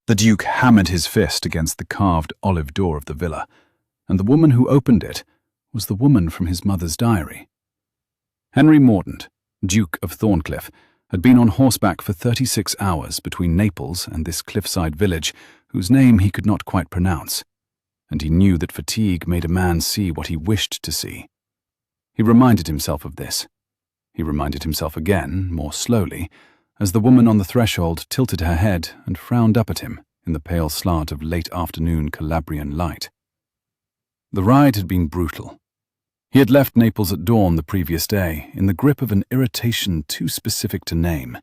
The Duke hammered his fist against the carved olive door of the villa, and the woman who opened it was the woman from his mother's diary. Henry Mordaunt, Duke of Thornecliff, had been on horseback for 36 hours between Naples and this cliffside village whose name he could not quite pronounce, and he knew that fatigue made a man see what he wished to see. He reminded himself of this. He reminded himself again, more slowly, as the woman on the threshold tilted her head and frowned up at him in the pale slant of late-afternoon Calabrian light. The ride had been brutal. He had left Naples at dawn the previous day, in the grip of an irritation too specific to name.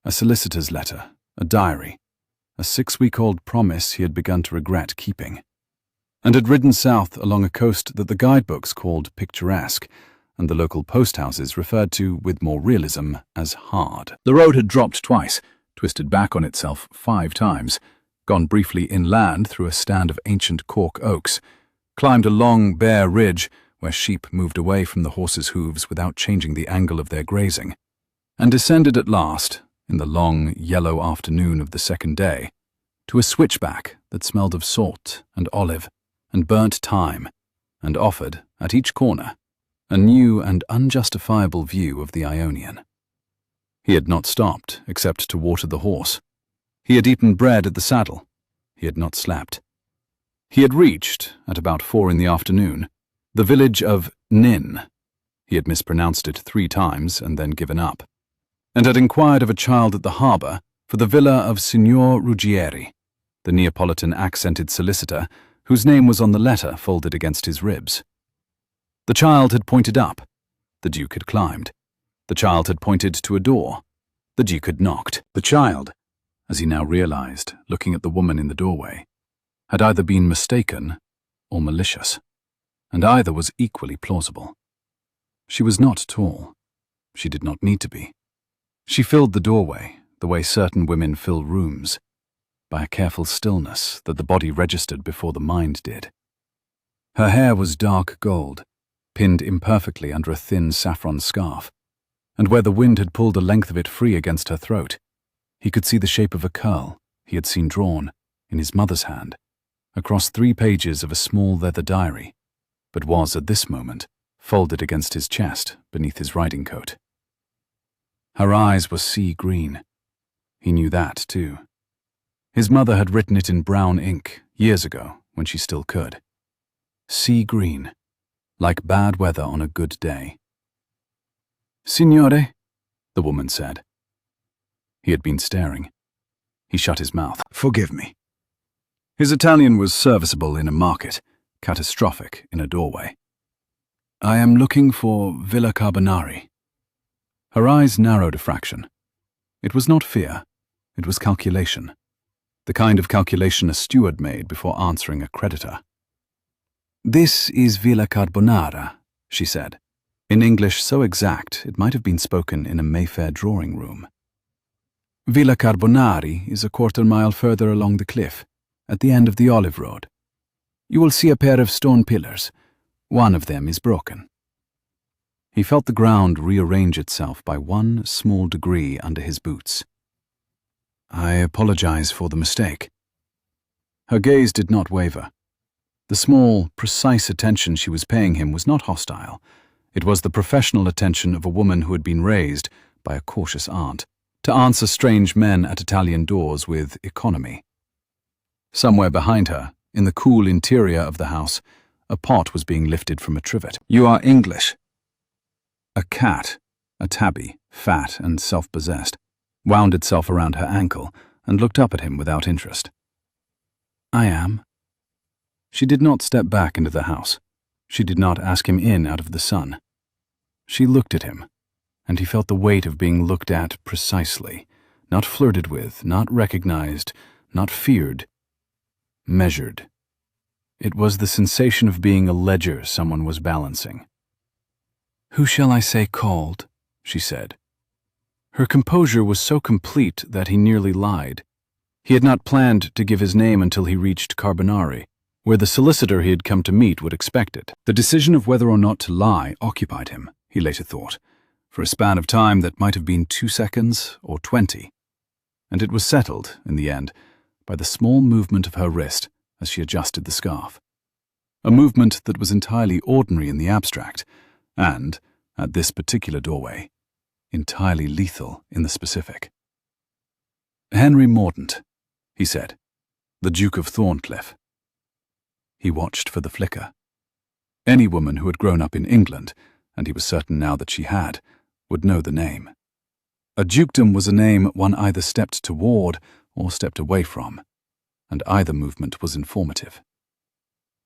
A solicitor's letter, a diary, a 6-week-old promise he had begun to regret keeping, and had ridden south along a coast that the guidebooks called picturesque, and the local posthouses referred to, with more realism, as hard. The road had dropped twice, twisted back on itself 5 times, gone briefly inland through a stand of ancient cork oaks, climbed a long, bare ridge where sheep moved away from the horses' hooves without changing the angle of their grazing, and descended at last, in the long, yellow afternoon of the second day, to a switchback that smelled of salt and olive and burnt thyme, and offered, at each corner, a new and unjustifiable view of the Ionian. He had not stopped except to water the horse. He had eaten bread at the saddle. He had not slept. He had reached, at about 4 in the afternoon, the village of Nin. He had mispronounced it 3 times and then given up, and had inquired of a child at the harbour for the villa of Signor Ruggieri, the Neapolitan-accented solicitor whose name was on the letter folded against his ribs. The child had pointed up. The Duke had climbed. The child had pointed to a door. The Duke had knocked. The child, as he now realized, looking at the woman in the doorway, had either been mistaken or malicious, and either was equally plausible. She was not tall. She did not need to be. She filled the doorway, the way certain women fill rooms, by a careful stillness that the body registered before the mind did. Her hair was dark gold, pinned imperfectly under a thin saffron scarf, and where the wind had pulled a length of it free against her throat, he could see the shape of a curl he had seen drawn, in his mother's hand, across 3 pages of a small leather diary, but was, at this moment, folded against his chest beneath his riding coat. Her eyes were sea green. He knew that, too. His mother had written it in brown ink, years ago, when she still could. Sea green, like bad weather on a good day. "Signore," the woman said. He had been staring. He shut his mouth. "Forgive me." His Italian was serviceable in a market, catastrophic in a doorway. "I am looking for Villa Carbonari." Her eyes narrowed a fraction. It was not fear, it was calculation. The kind of calculation a steward made before answering a creditor. "This is Villa Carbonara," she said, in English so exact it might have been spoken in a Mayfair drawing room. "Villa Carbonari is a 1/4 mile further along the cliff, at the end of the olive road. You will see a pair of stone pillars. One of them is broken." He felt the ground rearrange itself by 1 small degree under his boots. "I apologize for the mistake." Her gaze did not waver. The small, precise attention she was paying him was not hostile. It was the professional attention of a woman who had been raised, by a cautious aunt, to answer strange men at Italian doors with economy. Somewhere behind her, in the cool interior of the house, a pot was being lifted from a trivet. "You are English." A cat, a tabby, fat and self-possessed, wound itself around her ankle and looked up at him without interest. "I am." She did not step back into the house. She did not ask him in out of the sun. She looked at him, and he felt the weight of being looked at precisely, not flirted with, not recognized, not feared, measured. It was the sensation of being a ledger someone was balancing. "Who shall I say called?" she said. Her composure was so complete that he nearly lied. He had not planned to give his name until he reached Carbonari, where the solicitor he had come to meet would expect it. The decision of whether or not to lie occupied him, he later thought, for a span of time that might have been 2 seconds or 20. And it was settled, in the end, by the small movement of her wrist as she adjusted the scarf. A movement that was entirely ordinary in the abstract, and, at this particular doorway, entirely lethal in the specific. "Henry Mordaunt," he said, "the Duke of Thornecliff." He watched for the flicker. Any woman who had grown up in England, and he was certain now that she had, would know the name. A dukedom was a name one either stepped toward or stepped away from, and either movement was informative.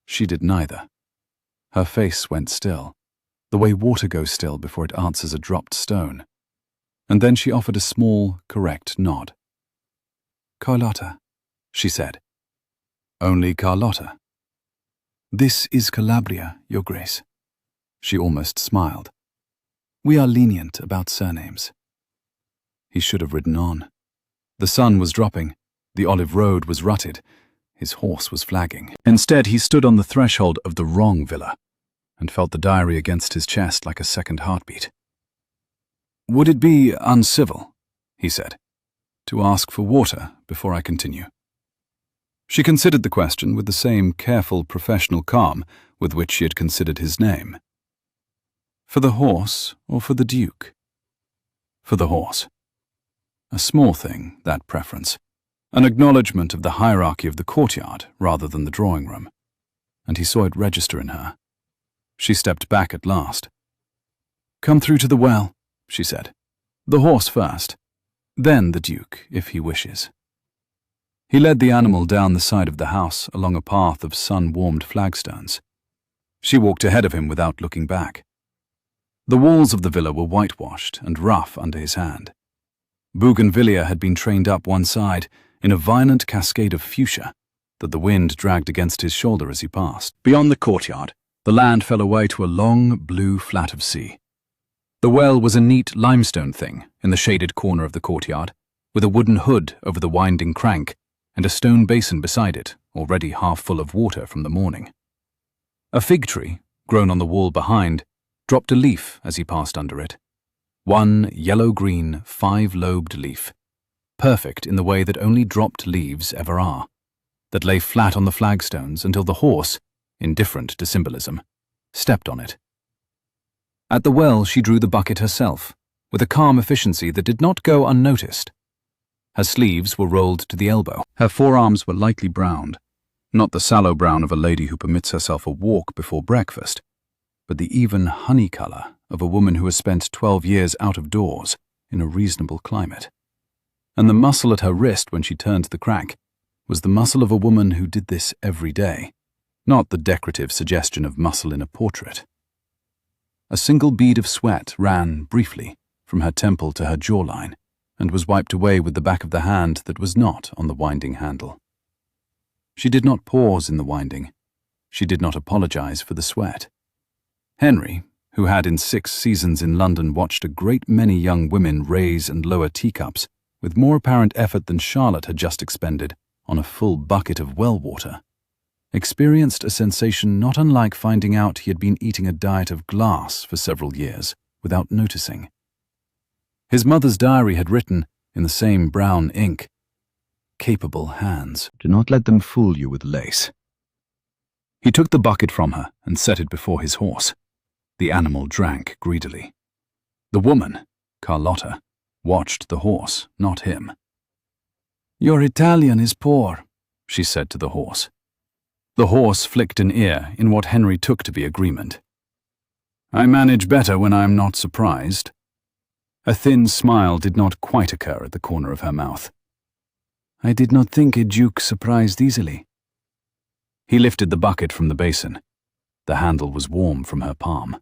She did neither. Her face went still, the way water goes still before it answers a dropped stone, and then she offered a small, correct nod. "Carlotta," she said. "Only Carlotta." "This is Calabria, Your Grace." She almost smiled. "We are lenient about surnames." He should have ridden on. The sun was dropping, the olive road was rutted, his horse was flagging. Instead, he stood on the threshold of the wrong villa and felt the diary against his chest like a second heartbeat. "Would it be uncivil," he said, "to ask for water before I continue?" She considered the question with the same careful professional calm with which she had considered his name. "For the horse or for the Duke?" "For the horse." A small thing, that preference. An acknowledgement of the hierarchy of the courtyard rather than the drawing room. And he saw it register in her. She stepped back at last. "Come through to the well," she said. "The horse first. Then the Duke, if he wishes." He led the animal down the side of the house along a path of sun-warmed flagstones. She walked ahead of him without looking back. The walls of the villa were whitewashed and rough under his hand. Bougainvillea had been trained up one side in a violent cascade of fuchsia that the wind dragged against his shoulder as he passed. Beyond the courtyard, the land fell away to a long, blue flat of sea. The well was a neat limestone thing in the shaded corner of the courtyard, with a wooden hood over the winding crank and a stone basin beside it, already half full of water from the morning. A fig tree, grown on the wall behind, dropped a leaf as he passed under it. One yellow-green, five-lobed leaf, perfect in the way that only dropped leaves ever are, that lay flat on the flagstones until the horse, indifferent to symbolism, stepped on it. At the well she drew the bucket herself, with a calm efficiency that did not go unnoticed. Her sleeves were rolled to the elbow. Her forearms were lightly browned, not the sallow brown of a lady who permits herself a walk before breakfast, but the even honey colour of a woman who has spent 12 years out of doors in a reasonable climate. And the muscle at her wrist when she turned the crank was the muscle of a woman who did this every day, not the decorative suggestion of muscle in a portrait. A single bead of sweat ran, briefly, from her temple to her jawline, and was wiped away with the back of the hand that was not on the winding handle. She did not pause in the winding. She did not apologize for the sweat. Henry, who had in 6 seasons in London watched a great many young women raise and lower teacups with more apparent effort than Charlotte had just expended on a full bucket of well water, experienced a sensation not unlike finding out he had been eating a diet of glass for several years without noticing. His mother's diary had written, in the same brown ink, "Capable hands. Do not let them fool you with lace." He took the bucket from her and set it before his horse. The animal drank greedily. The woman, Carlotta, watched the horse, not him. "Your Italian is poor," she said to the horse. The horse flicked an ear in what Henry took to be agreement. "I manage better when I am not surprised." A thin smile did not quite occur at the corner of her mouth. "I did not think a duke surprised easily." He lifted the bucket from the basin. The handle was warm from her palm.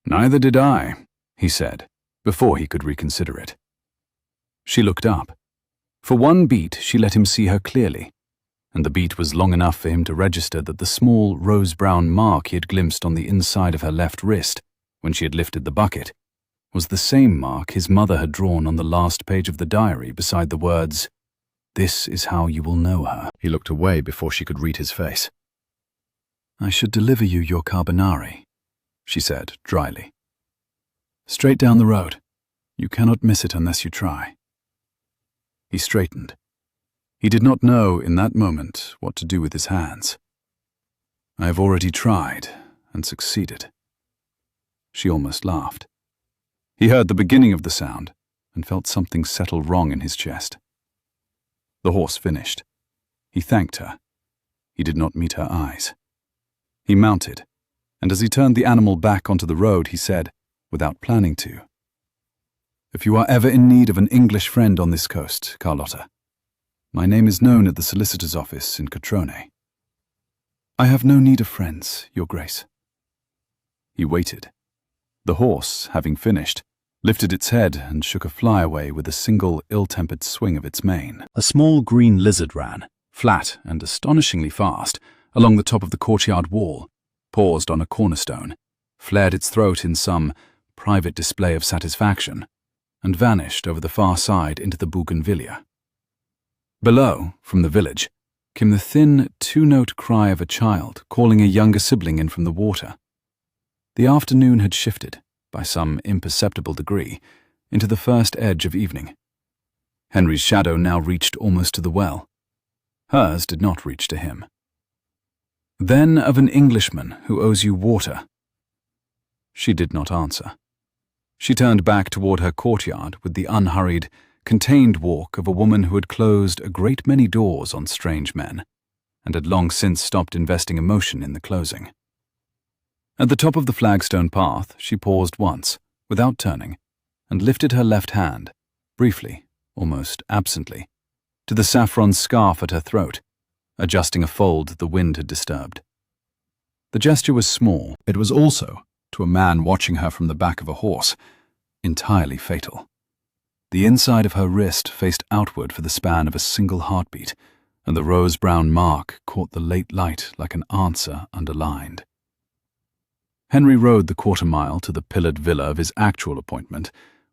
"Neither did I," he said, before he could reconsider it. She looked up. For one beat she let him see her clearly, and the beat was long enough for him to register that the small rose-brown mark he had glimpsed on the inside of her left wrist when she had lifted the bucket was the same mark his mother had drawn on the last page of the diary beside the words, "This is how you will know her." He looked away before she could read his face. "I should deliver you your carbonari," she said dryly. "Straight down the road. You cannot miss it unless you try." He straightened. He did not know in that moment what to do with his hands. "I have already tried and succeeded." She almost laughed. He heard the beginning of the sound and felt something settle wrong in his chest. The horse finished. He thanked her. He did not meet her eyes. He mounted, and as he turned the animal back onto the road, he said, without planning to, "If you are ever in need of an English friend on this coast, Carlotta, my name is known at the solicitor's office in Catrone." "I have no need of friends, Your Grace." He waited. The horse, having finished, lifted its head and shook a flyaway with a single ill-tempered swing of its mane. A small green lizard ran, flat and astonishingly fast, along the top of the courtyard wall, paused on a cornerstone, flared its throat in some private display of satisfaction, and vanished over the far side into the bougainvillea. Below, from the village, came the thin, two-note cry of a child calling a younger sibling in from the water. The afternoon had shifted, by some imperceptible degree, into the first edge of evening. Henry's shadow now reached almost to the well. Hers did not reach to him. "Then of an Englishman who owes you water." She did not answer. She turned back toward her courtyard with the unhurried, contained walk of a woman who had closed a great many doors on strange men, and had long since stopped investing emotion in the closing. At the top of the flagstone path, she paused once, without turning, and lifted her left hand, briefly, almost absently, to the saffron scarf at her throat, adjusting a fold the wind had disturbed. The gesture was small. It was also, to a man watching her from the back of a horse, entirely fatal. The inside of her wrist faced outward for the span of a single heartbeat, and the rose-brown mark caught the late light like an answer underlined. Henry rode the quarter-mile to the pillared villa of his actual appointment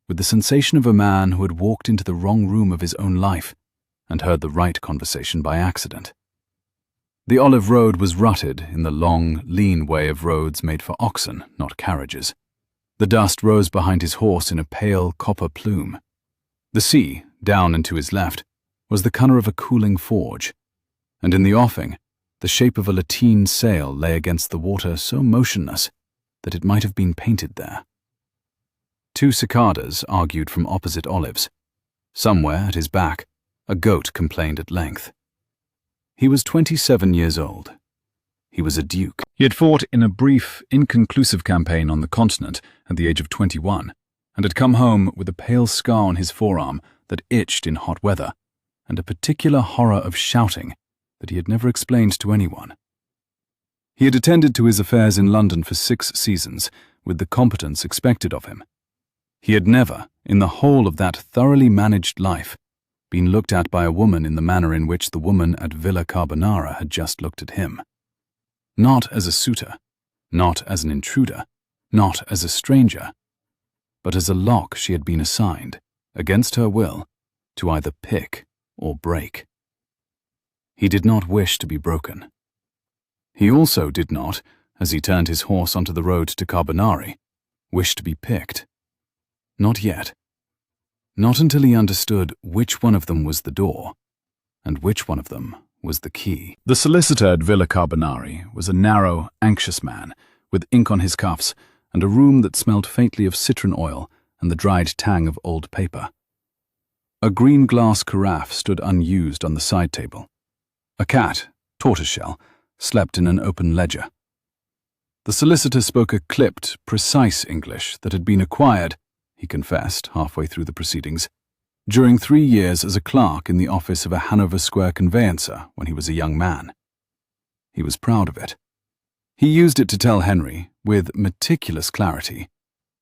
with the sensation of a man who had walked into the wrong room of his own life and heard the right conversation by accident. The olive road was rutted in the long, lean way of roads made for oxen, not carriages. The dust rose behind his horse in a pale copper plume. The sea, down and to his left, was the colour of a cooling forge, and in the offing, the shape of a lateen sail lay against the water so motionless that it might have been painted there. Two cicadas argued from opposite olives. Somewhere at his back, a goat complained at length. He was 27 years old. He was a duke. He had fought in a brief, inconclusive campaign on the continent at the age of 21, and had come home with a pale scar on his forearm that itched in hot weather, and a particular horror of shouting that he had never explained to anyone. He had attended to his affairs in London for 6 seasons, with the competence expected of him. He had never, in the whole of that thoroughly managed life, been looked at by a woman in the manner in which the woman at Villa Carbonara had just looked at him. Not as a suitor, not as an intruder, not as a stranger, but as a lock she had been assigned, against her will, to either pick or break. He did not wish to be broken. He also did not, as he turned his horse onto the road to Carbonari, wish to be picked. Not yet. Not until he understood which one of them was the door, and which one of them was the key. The solicitor at Villa Carbonari was a narrow, anxious man, with ink on his cuffs, and a room that smelled faintly of citron oil and the dried tang of old paper. A green glass carafe stood unused on the side table. A cat, tortoiseshell, slept in an open ledger. The solicitor spoke a clipped, precise English that had been acquired, he confessed halfway through the proceedings, during 3 years as a clerk in the office of a Hanover Square conveyancer when he was a young man. He was proud of it. He used it to tell Henry, with meticulous clarity,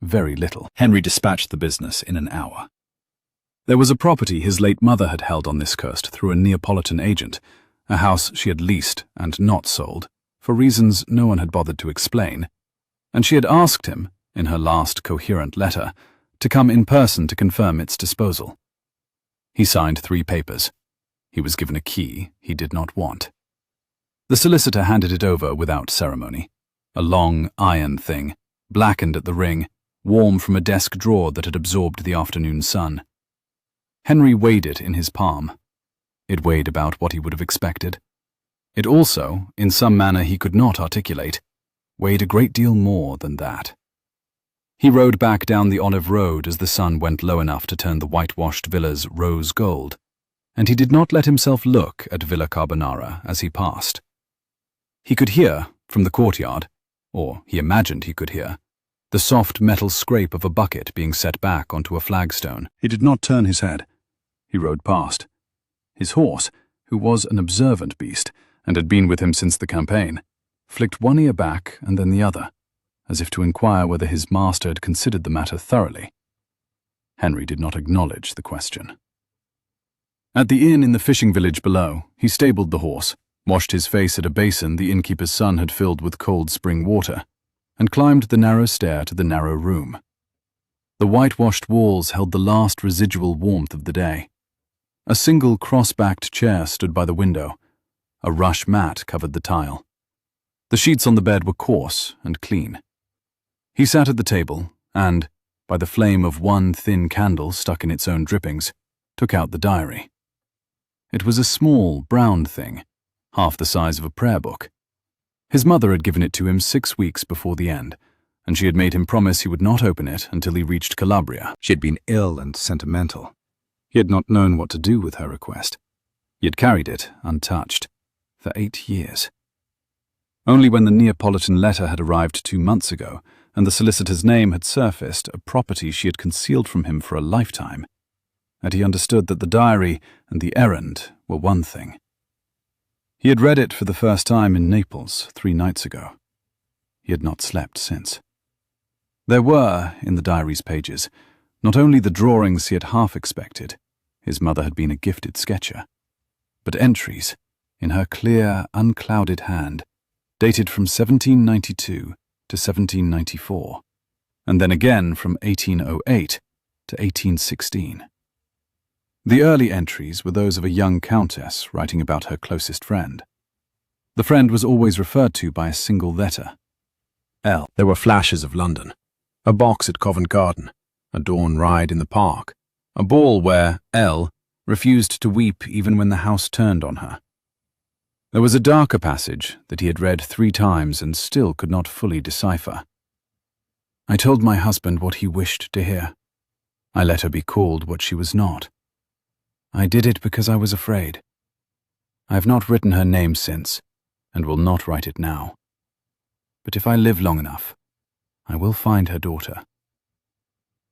very little. Henry dispatched the business in an hour. There was a property his late mother had held on this coast through a Neapolitan agent, a house she had leased and not sold, for reasons no one had bothered to explain, and she had asked him, in her last coherent letter, to come in person to confirm its disposal. He signed 3 papers. He was given a key he did not want. The solicitor handed it over without ceremony, a long iron thing, blackened at the ring, warm from a desk drawer that had absorbed the afternoon sun. Henry weighed it in his palm. It weighed about what he would have expected. It also, in some manner he could not articulate, weighed a great deal more than that. He rode back down the olive road as the sun went low enough to turn the whitewashed villas rose gold, and he did not let himself look at Villa Carbonara as he passed. He could hear, from the courtyard, or he imagined he could hear, the soft metal scrape of a bucket being set back onto a flagstone. He did not turn his head. He rode past. His horse, who was an observant beast and had been with him since the campaign, flicked one ear back and then the other, as if to inquire whether his master had considered the matter thoroughly. Henry did not acknowledge the question. At the inn in the fishing village below, he stabled the horse, washed his face at a basin the innkeeper's son had filled with cold spring water, and climbed the narrow stair to the narrow room. The whitewashed walls held the last residual warmth of the day. A single cross-backed chair stood by the window. A rush mat covered the tile. The sheets on the bed were coarse and clean. He sat at the table and, by the flame of one thin candle stuck in its own drippings, took out the diary. It was a small, brown thing, half the size of a prayer book. His mother had given it to him 6 weeks before the end, and she had made him promise he would not open it until he reached Calabria. She had been ill and sentimental. He had not known what to do with her request. He had carried it, untouched, for 8 years. Only when the Neapolitan letter had arrived 2 months ago, and the solicitor's name had surfaced, a property she had concealed from him for a lifetime, had he understood that the diary and the errand were one thing. He had read it for the first time in Naples 3 nights ago. He had not slept since. There were, in the diary's pages, not only the drawings he had half expected — his mother had been a gifted sketcher — but entries, in her clear, unclouded hand, dated from 1792 to 1794, and then again from 1808 to 1816. The early entries were those of a young countess writing about her closest friend. The friend was always referred to by a single letter, L. There were flashes of London, a box at Covent Garden, a dawn ride in the park, a ball where L. refused to weep even when the house turned on her. There was a darker passage that he had read 3 times and still could not fully decipher. I told my husband what he wished to hear. I let her be called what she was not. I did it because I was afraid. I have not written her name since, and will not write it now. But if I live long enough, I will find her daughter.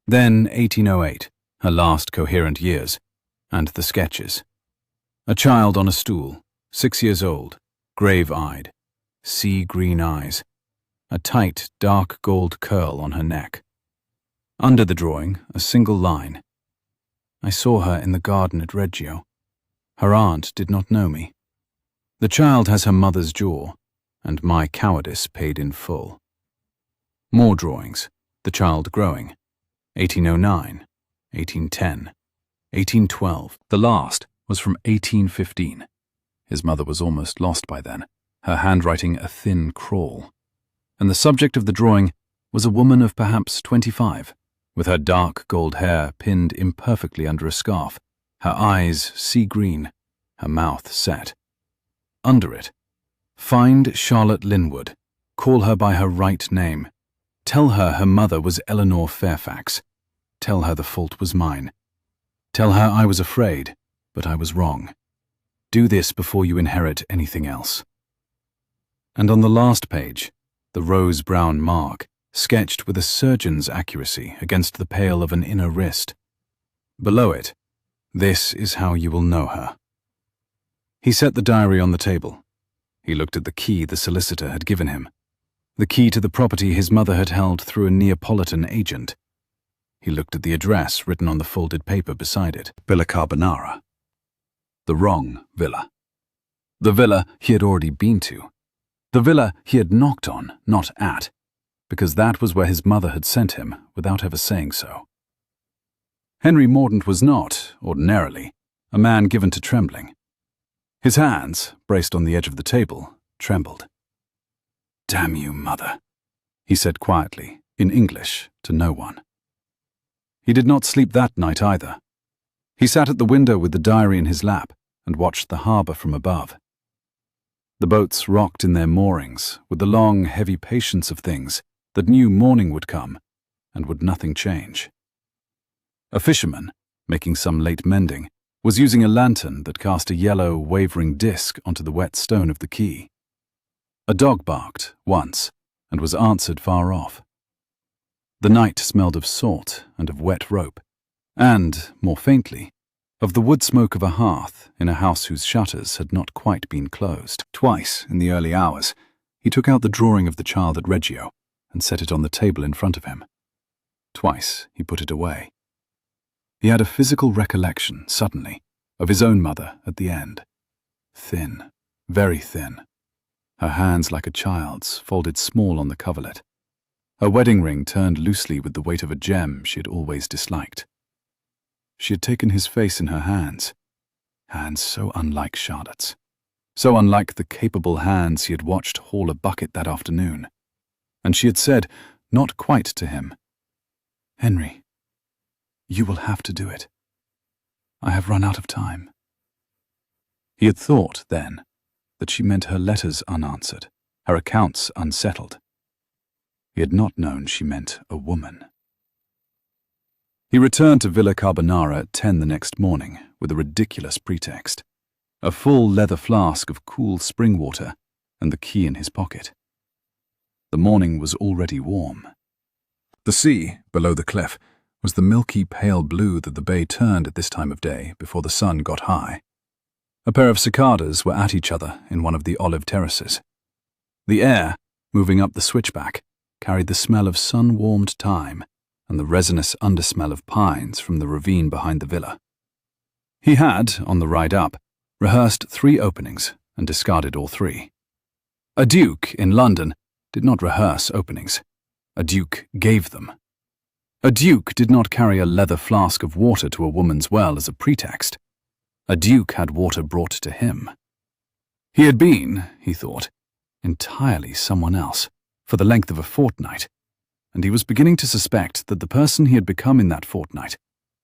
Then 1808, her last coherent years, and the sketches. A child on a stool, 6 years old, grave-eyed, sea-green eyes, a tight, dark gold curl on her neck. Under the drawing, a single line. I saw her in the garden at Reggio. Her aunt did not know me. The child has her mother's jaw, and my cowardice paid in full. More drawings, the child growing. 1809, 1810, 1812. The last was from 1815. His mother was almost lost by then, her handwriting a thin crawl. And the subject of the drawing was a woman of perhaps 25, with her dark gold hair pinned imperfectly under a scarf, her eyes sea-green, her mouth set. Under it, find Charlotte Linwood, call her by her right name. Tell her her mother was Eleanor Fairfax. Tell her the fault was mine. Tell her I was afraid, but I was wrong. Do this before you inherit anything else. And on the last page, the rose-brown mark, sketched with a surgeon's accuracy against the pale of an inner wrist. Below it, this is how you will know her. He set the diary on the table. He looked at the key the solicitor had given him, the key to the property his mother had held through a Neapolitan agent. He looked at the address written on the folded paper beside it, Villa Carbonara. The wrong villa. The villa he had already been to. The villa he had knocked on, not at, because that was where his mother had sent him without ever saying so. Henry Mordaunt was not, ordinarily, a man given to trembling. His hands, braced on the edge of the table, trembled. "Damn you, mother," he said quietly, in English, to no one. He did not sleep that night either. He sat at the window with the diary in his lap and watched the harbour from above. The boats rocked in their moorings with the long, heavy patience of things that knew morning would come and would nothing change. A fisherman, making some late mending, was using a lantern that cast a yellow, wavering disk onto the wet stone of the quay. A dog barked once and was answered far off. The night smelled of salt and of wet rope, and, more faintly, of the wood smoke of a hearth in a house whose shutters had not quite been closed. Twice, in the early hours, he took out the drawing of the child at Reggio and set it on the table in front of him. Twice he put it away. He had a physical recollection, suddenly, of his own mother at the end. Thin, very thin. Her hands like a child's, folded small on the coverlet. Her wedding ring turned loosely with the weight of a gem she had always disliked. She had taken his face in her hands so unlike Charlotte's, so unlike the capable hands he had watched haul a bucket that afternoon. And she had said, not quite to him, "Henry, you will have to do it. I have run out of time." He had thought, then, that she meant her letters unanswered, her accounts unsettled. He had not known she meant a woman. He returned to Villa Carbonara at 10 the next morning with a ridiculous pretext: a full leather flask of cool spring water and the key in his pocket. The morning was already warm. The sea, below the cliff, was the milky pale blue that the bay turned at this time of day before the sun got high. A pair of cicadas were at each other in one of the olive terraces. The air, moving up the switchback, carried the smell of sun-warmed thyme and the resinous undersmell of pines from the ravine behind the villa. He had, on the ride up, rehearsed 3 openings and discarded all 3. A duke in London did not rehearse openings. A duke gave them. A duke did not carry a leather flask of water to a woman's well as a pretext. A duke had water brought to him. He had been, he thought, entirely someone else for the length of a fortnight, and he was beginning to suspect that the person he had become in that fortnight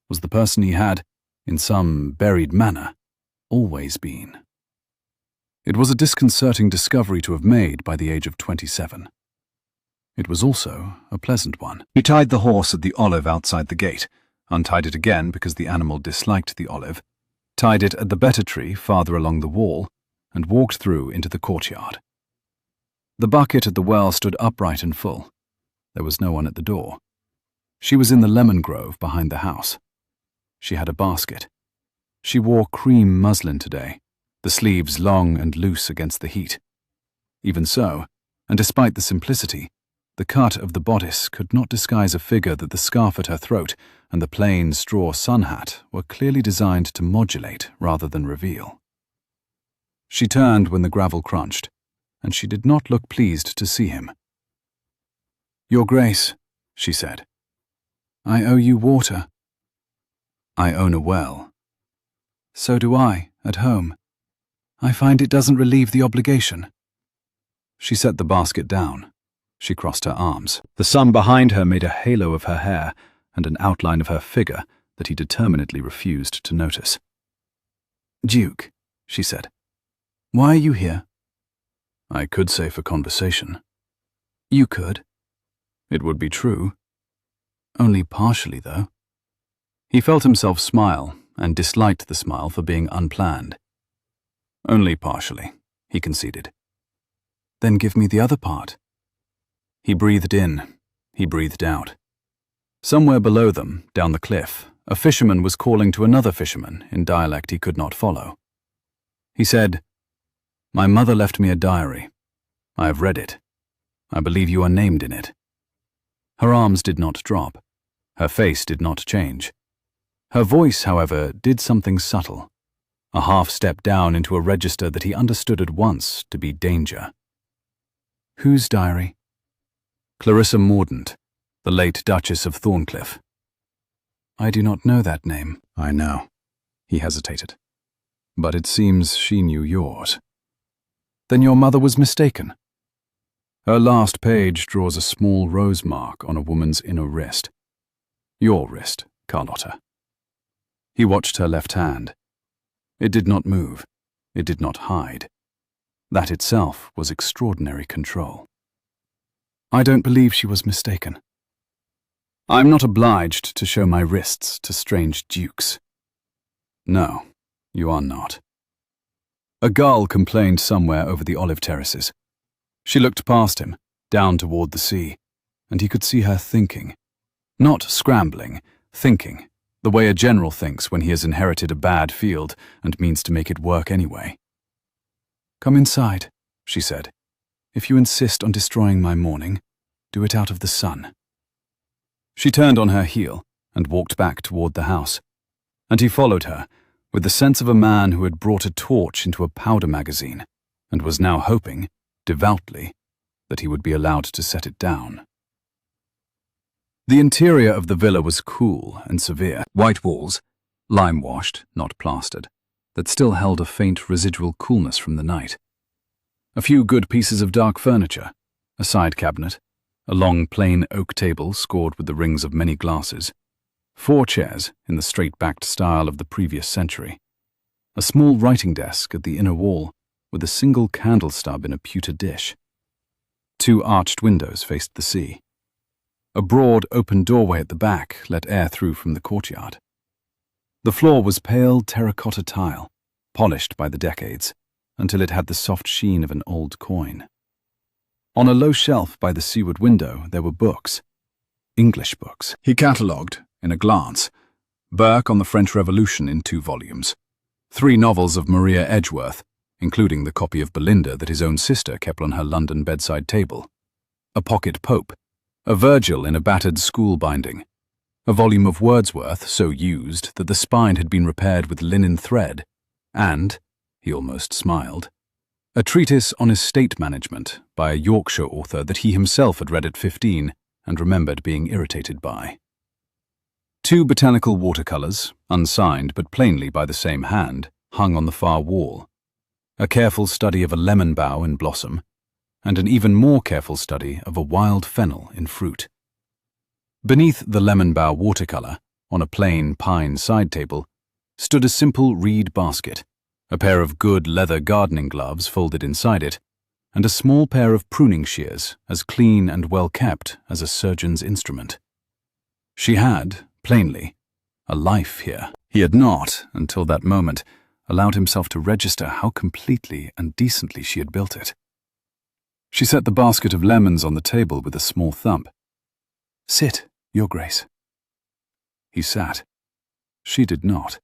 was the person he had, in some buried manner, always been. It was a disconcerting discovery to have made by the age of 27. It was also a pleasant one. He tied the horse at the olive outside the gate, untied it again because the animal disliked the olive, tied it at the better tree farther along the wall, and walked through into the courtyard. The bucket at the well stood upright and full. There was no one at the door. She was in the lemon grove behind the house. She had a basket. She wore cream muslin today, the sleeves long and loose against the heat. Even so, and despite the simplicity, the cut of the bodice could not disguise a figure that the scarf at her throat and the plain straw sun hat were clearly designed to modulate rather than reveal. She turned when the gravel crunched, and she did not look pleased to see him. "Your Grace," she said, "I owe you water." "I own a well." "So do I, at home. I find it doesn't relieve the obligation." She set the basket down. She crossed her arms. The sun behind her made a halo of her hair and an outline of her figure that he determinedly refused to notice. "Duke," she said, "why are you here?" "I could say for conversation." "You could." "It would be true." "Only partially, though." He felt himself smile and disliked the smile for being unplanned. "Only partially," he conceded. "Then give me the other part." He breathed in, he breathed out. Somewhere below them, down the cliff, a fisherman was calling to another fisherman in dialect he could not follow. He said, "My mother left me a diary. I have read it. I believe you are named in it." Her arms did not drop. Her face did not change. Her voice, however, did something subtle, a half step down into a register that he understood at once to be danger. "Whose diary?" "Clarissa Mordaunt, the late Duchess of Thornecliff." "I do not know that name." "I know." He hesitated. "But it seems she knew yours." "Then your mother was mistaken." Her last page draws a small rose mark on a woman's inner wrist. Your wrist, Carlotta. He watched her left hand. It did not move. It did not hide. That itself was extraordinary control. I don't believe she was mistaken. I'm not obliged to show my wrists to strange dukes. No, you are not. A gull complained somewhere over the olive terraces. She looked past him, down toward the sea, and he could see her thinking. Not scrambling, thinking, the way a general thinks when he has inherited a bad field and means to make it work anyway. Come inside, she said. If you insist on destroying my morning, do it out of the sun. She turned on her heel and walked back toward the house, and he followed her with the sense of a man who had brought a torch into a powder magazine and was now hoping, devoutly, that he would be allowed to set it down. The interior of the villa was cool and severe. White walls, lime-washed, not plastered, that still held a faint residual coolness from the night. A few good pieces of dark furniture, a side cabinet, a long plain oak table scored with the rings of many glasses, 4 chairs in the straight-backed style of the previous century, a small writing desk at the inner wall with a single candle stub in a pewter dish. 2 arched windows faced the sea. A broad, open doorway at the back let air through from the courtyard. The floor was pale terracotta tile, polished by the decades, until it had the soft sheen of an old coin. On a low shelf by the seaward window there were books. English books. He catalogued, in a glance, Burke on the French Revolution in 2 volumes, 3 novels of Maria Edgeworth, including the copy of Belinda that his own sister kept on her London bedside table, a pocket Pope, a Virgil in a battered school binding, a volume of Wordsworth so used that the spine had been repaired with linen thread, and, he almost smiled, a treatise on estate management by a Yorkshire author that he himself had read at 15 and remembered being irritated by. 2 botanical watercolours, unsigned but plainly by the same hand, hung on the far wall. A careful study of a lemon bough in blossom, and an even more careful study of a wild fennel in fruit. Beneath the lemon bough watercolour, on a plain pine side table, stood a simple reed basket, a pair of good leather gardening gloves folded inside it, and a small pair of pruning shears as clean and well kept as a surgeon's instrument. She had, plainly, a life here. He had not, until that moment, allowed himself to register how completely and decently she had built it. She set the basket of lemons on the table with a small thump. "Sit, Your Grace." He sat. She did not.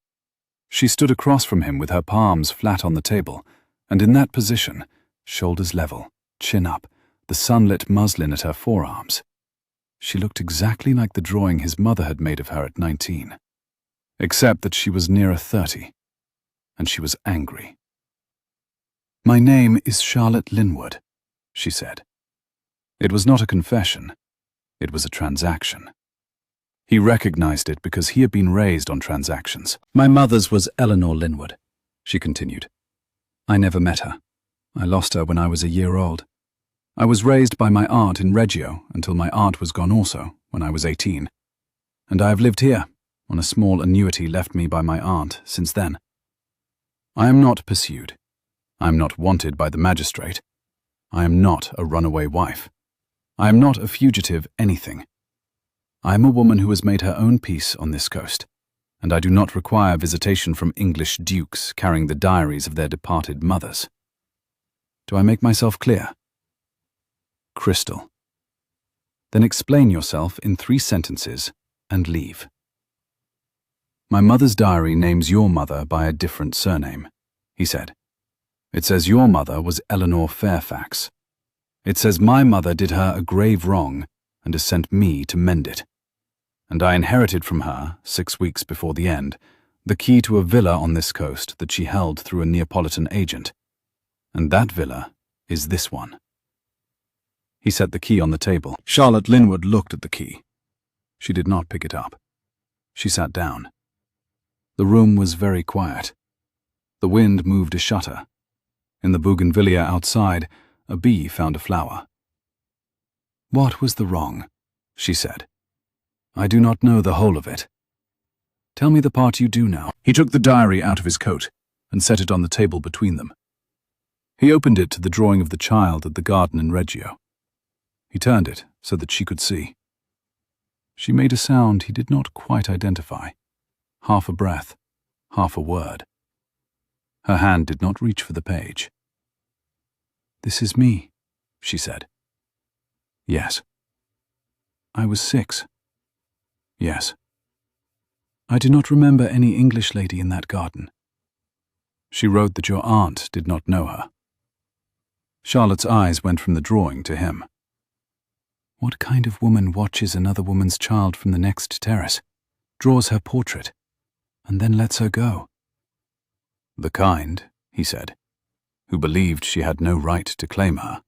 She stood across from him with her palms flat on the table, and in that position, shoulders level, chin up, the sunlit muslin at her forearms. She looked exactly like the drawing his mother had made of her at 19, except that she was nearer 30, and she was angry. "My name is Charlotte Linwood," she said. It was not a confession. It was a transaction. He recognized it because he had been raised on transactions. "My mother's was Eleanor Linwood," she continued. "I never met her. I lost her when I was a year old. I was raised by my aunt in Reggio until my aunt was gone also, when I was 18. And I have lived here, on a small annuity left me by my aunt, since then. I am not pursued. I am not wanted by the magistrate. I am not a runaway wife. I am not a fugitive anything. I am a woman who has made her own peace on this coast, and I do not require visitation from English dukes carrying the diaries of their departed mothers. Do I make myself clear?" "Crystal." "Then explain yourself in 3 sentences and leave." "My mother's diary names your mother by a different surname," he said. "It says your mother was Eleanor Fairfax. It says my mother did her a grave wrong and has sent me to mend it. And I inherited from her, 6 weeks before the end, the key to a villa on this coast that she held through a Neapolitan agent. And that villa is this one." He set the key on the table. Charlotte Linwood looked at the key. She did not pick it up. She sat down. The room was very quiet. The wind moved a shutter. In the bougainvillea outside, a bee found a flower. "What was the wrong?" she said. "I do not know the whole of it." "Tell me the part you do know." He took the diary out of his coat, and set it on the table between them. He opened it to the drawing of the child at the garden in Reggio. He turned it so that she could see. She made a sound he did not quite identify, half a breath, half a word. Her hand did not reach for the page. "This is me," she said. "Yes." "I was 6. "Yes." "I do not remember any English lady in that garden." "She wrote that your aunt did not know her." Charlotte's eyes went from the drawing to him. "What kind of woman watches another woman's child from the next terrace, draws her portrait, and then lets her go?" "The kind," he said, "who believed she had no right to claim her."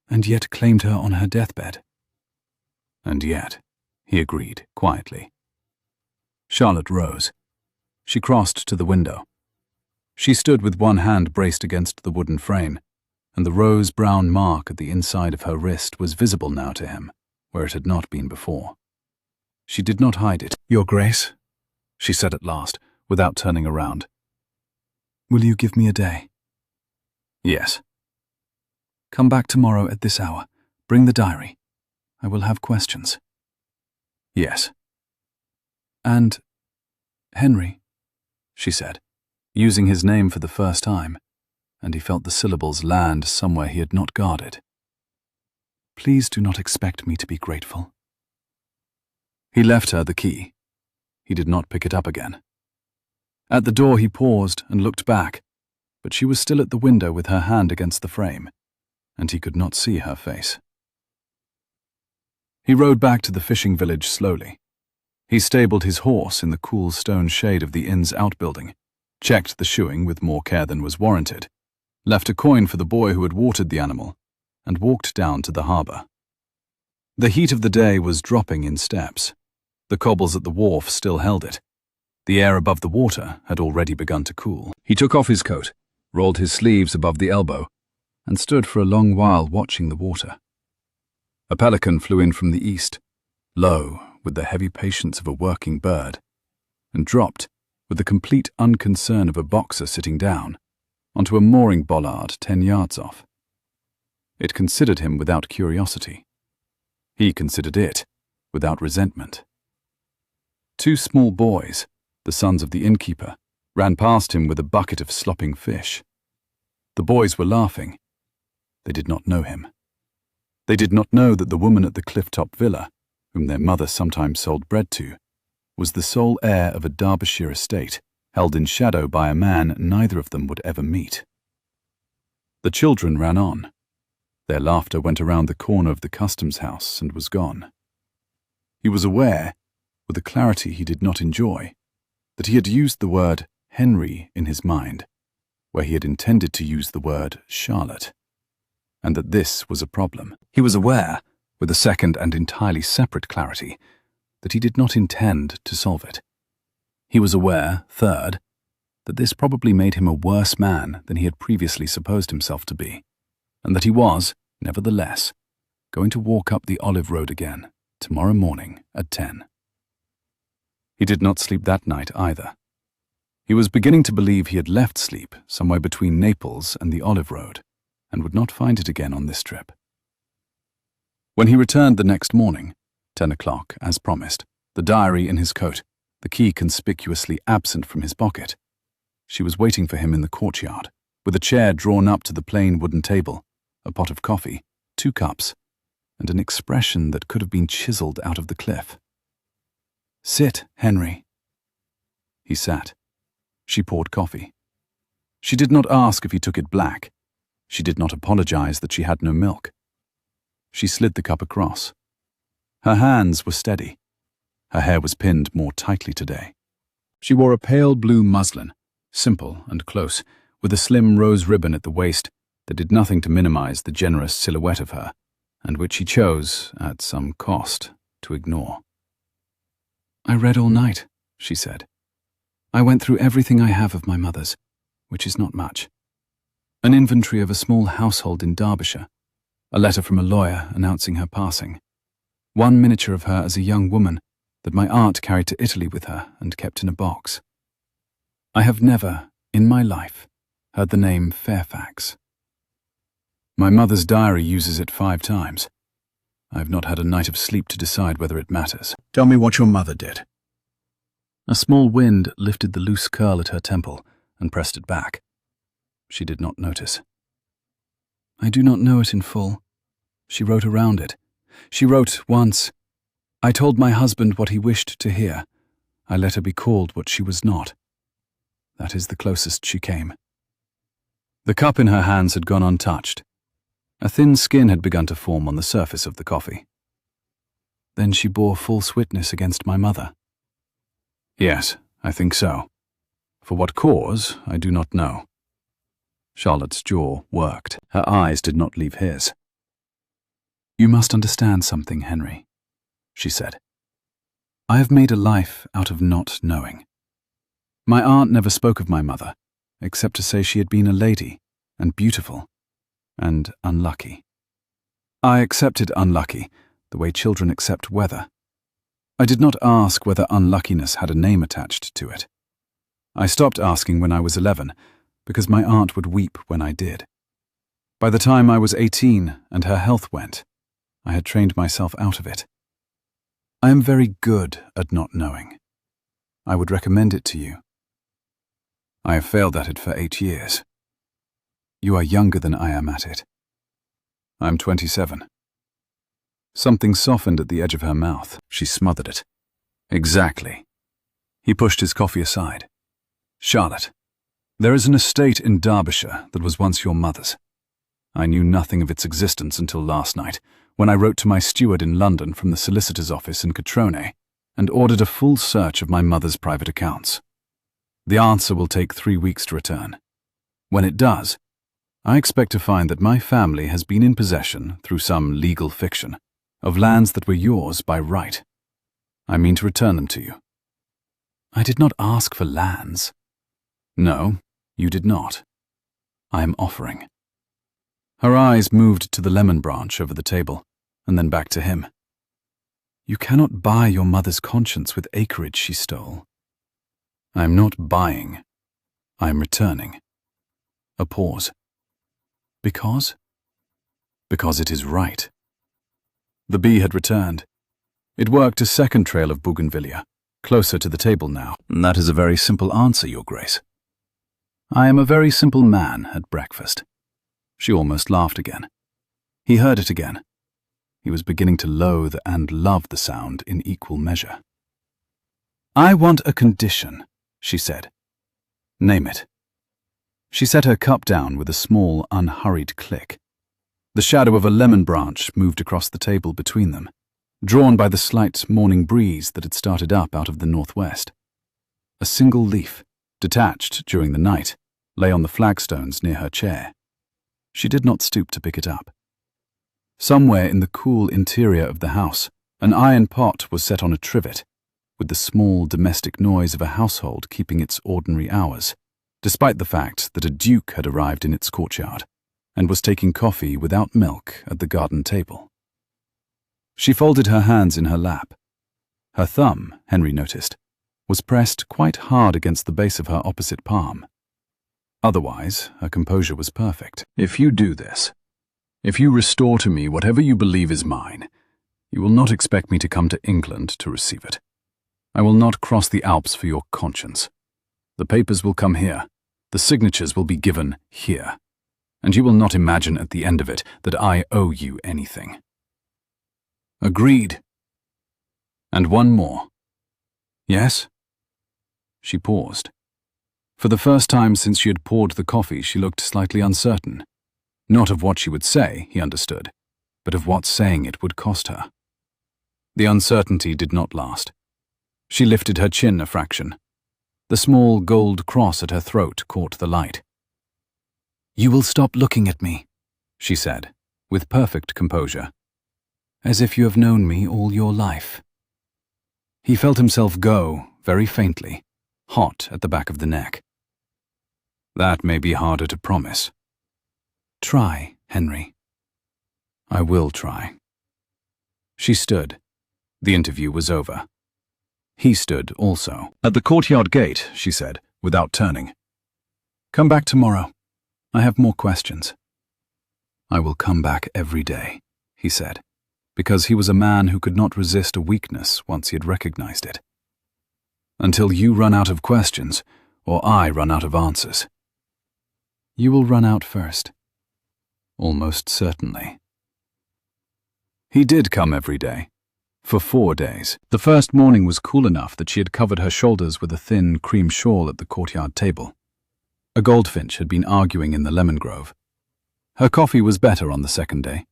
"And yet claimed her on her deathbed." "And yet," he agreed quietly. Charlotte rose. She crossed to the window. She stood with one hand braced against the wooden frame, and the rose-brown mark at the inside of her wrist was visible now to him, where it had not been before. She did not hide it. "Your Grace," she said at last, without turning around. "Will you give me a day?" "Yes." "Come back tomorrow at this hour. Bring the diary. I will have questions." "Yes." "And Henry," she said, using his name for the first time, and he felt the syllables land somewhere he had not guarded. "Please do not expect me to be grateful." He left her the key. He did not pick it up again. At the door he paused and looked back, but she was still at the window with her hand against the frame, and he could not see her face. He rode back to the fishing village slowly. He stabled his horse in the cool stone shade of the inn's outbuilding, checked the shoeing with more care than was warranted, left a coin for the boy who had watered the animal, and walked down to the harbour. The heat of the day was dropping in steps. The cobbles at the wharf still held it. The air above the water had already begun to cool. He took off his coat, rolled his sleeves above the elbow, and stood for a long while watching the water. A pelican flew in from the east, low, with the heavy patience of a working bird, and dropped, with the complete unconcern of a boxer sitting down, onto a mooring bollard 10 yards off. It considered him without curiosity. He considered it without resentment. 2 small boys, the sons of the innkeeper, ran past him with a bucket of slopping fish. The boys were laughing. They did not know him. They did not know that the woman at the cliff-top villa, whom their mother sometimes sold bread to, was the sole heir of a Derbyshire estate, held in shadow by a man neither of them would ever meet. The children ran on. Their laughter went around the corner of the customs house and was gone. He was aware, with a clarity he did not enjoy, that he had used the word Henry in his mind, where he had intended to use the word Charlotte, and that this was a problem. He was aware, with a second and entirely separate clarity, that he did not intend to solve it. He was aware, third, that this probably made him a worse man than he had previously supposed himself to be, and that he was, nevertheless, going to walk up the Olive Road again tomorrow morning at 10. He did not sleep that night either. He was beginning to believe he had left sleep somewhere between Naples and the Olive Road, and would not find it again on this trip. When he returned the next morning, 10 o'clock, as promised, the diary in his coat, the key conspicuously absent from his pocket, she was waiting for him in the courtyard, with a chair drawn up to the plain wooden table, a pot of coffee, 2 cups, and an expression that could have been chiseled out of the cliff. "Sit, Henry." He sat. She poured coffee. She did not ask if he took it black. She did not apologize that she had no milk. She slid the cup across. Her hands were steady. Her hair was pinned more tightly today. She wore a pale blue muslin, simple and close, with a slim rose ribbon at the waist that did nothing to minimize the generous silhouette of her, and which he chose, at some cost, to ignore. "I read all night," she said. "I went through everything I have of my mother's, which is not much. An inventory of a small household in Derbyshire, a letter from a lawyer announcing her passing, one miniature of her as a young woman that my aunt carried to Italy with her and kept in a box. I have never, in my life, heard the name Fairfax. My mother's diary uses it 5 times. I have not had a night of sleep to decide whether it matters. Tell me what your mother did. A small wind lifted the loose curl at her temple and pressed it back. She did not notice. I do not know it in full. She wrote around it. She wrote once, "I told my husband what he wished to hear. I let her be called what she was not." That is the closest she came. The cup in her hands had gone untouched. A thin skin had begun to form on the surface of the coffee. Then she bore false witness against my mother. Yes, I think so. For what cause, I do not know. Charlotte's jaw worked. Her eyes did not leave his. You must understand something, Henry, she said. I have made a life out of not knowing. My aunt never spoke of my mother, except to say she had been a lady, and beautiful, and unlucky. I accepted unlucky, the way children accept weather. I did not ask whether unluckiness had a name attached to it. I stopped asking when I was 11, because my aunt would weep when I did. By the time I was 18 and her health went, I had trained myself out of it. I am very good at not knowing. I would recommend it to you. I have failed at it for 8 years. You are younger than I am at it. I am 27. Something softened at the edge of her mouth. She smothered it. Exactly. He pushed his coffee aside. Charlotte, there is an estate in Derbyshire that was once your mother's. I knew nothing of its existence until last night, when I wrote to my steward in London from the solicitor's office in Catrone and ordered a full search of my mother's private accounts. The answer will take 3 weeks to return. When it does, I expect to find that my family has been in possession, through some legal fiction, of lands that were yours by right. I mean to return them to you. I did not ask for lands. No, you did not. I am offering. Her eyes moved to the lemon branch over the table, and then back to him. You cannot buy your mother's conscience with acreage she stole. I am not buying. I am returning. A pause. Because? Because it is right. The bee had returned. It worked a second trail of bougainvillea, closer to the table now. That is a very simple answer, Your Grace. I am a very simple man at breakfast. She almost laughed again. He heard it again. He was beginning to loathe and love the sound in equal measure. I want a condition, she said. Name it. She set her cup down with a small, unhurried click. The shadow of a lemon branch moved across the table between them, drawn by the slight morning breeze that had started up out of the northwest. A single leaf, detached during the night, lay on the flagstones near her chair. She did not stoop to pick it up. Somewhere in the cool interior of the house, an iron pot was set on a trivet, with the small domestic noise of a household keeping its ordinary hours, despite the fact that a duke had arrived in its courtyard and was taking coffee without milk at the garden table. She folded her hands in her lap. Her thumb, Henry noticed, was pressed quite hard against the base of her opposite palm. Otherwise, her composure was perfect. If you do this, if you restore to me whatever you believe is mine, you will not expect me to come to England to receive it. I will not cross the Alps for your conscience. The papers will come here. The signatures will be given here. And you will not imagine at the end of it that I owe you anything. Agreed. And one more. Yes? She paused. For the first time since she had poured the coffee, she looked slightly uncertain. Not of what she would say, he understood, but of what saying it would cost her. The uncertainty did not last. She lifted her chin a fraction. The small gold cross at her throat caught the light. You will stop looking at me, she said, with perfect composure, as if you have known me all your life. He felt himself go, very faintly, hot at the back of the neck. That may be harder to promise. Try, Henry. I will try. She stood. The interview was over. He stood also. At the courtyard gate, she said, without turning. Come back tomorrow. I have more questions. I will come back every day, he said, because he was a man who could not resist a weakness once he had recognized it. Until you run out of questions, or I run out of answers. You will run out first. Almost certainly. He did come every day, for 4 days. The first morning was cool enough that she had covered her shoulders with a thin cream shawl at the courtyard table. A goldfinch had been arguing in the lemon grove. Her coffee was better on the second day.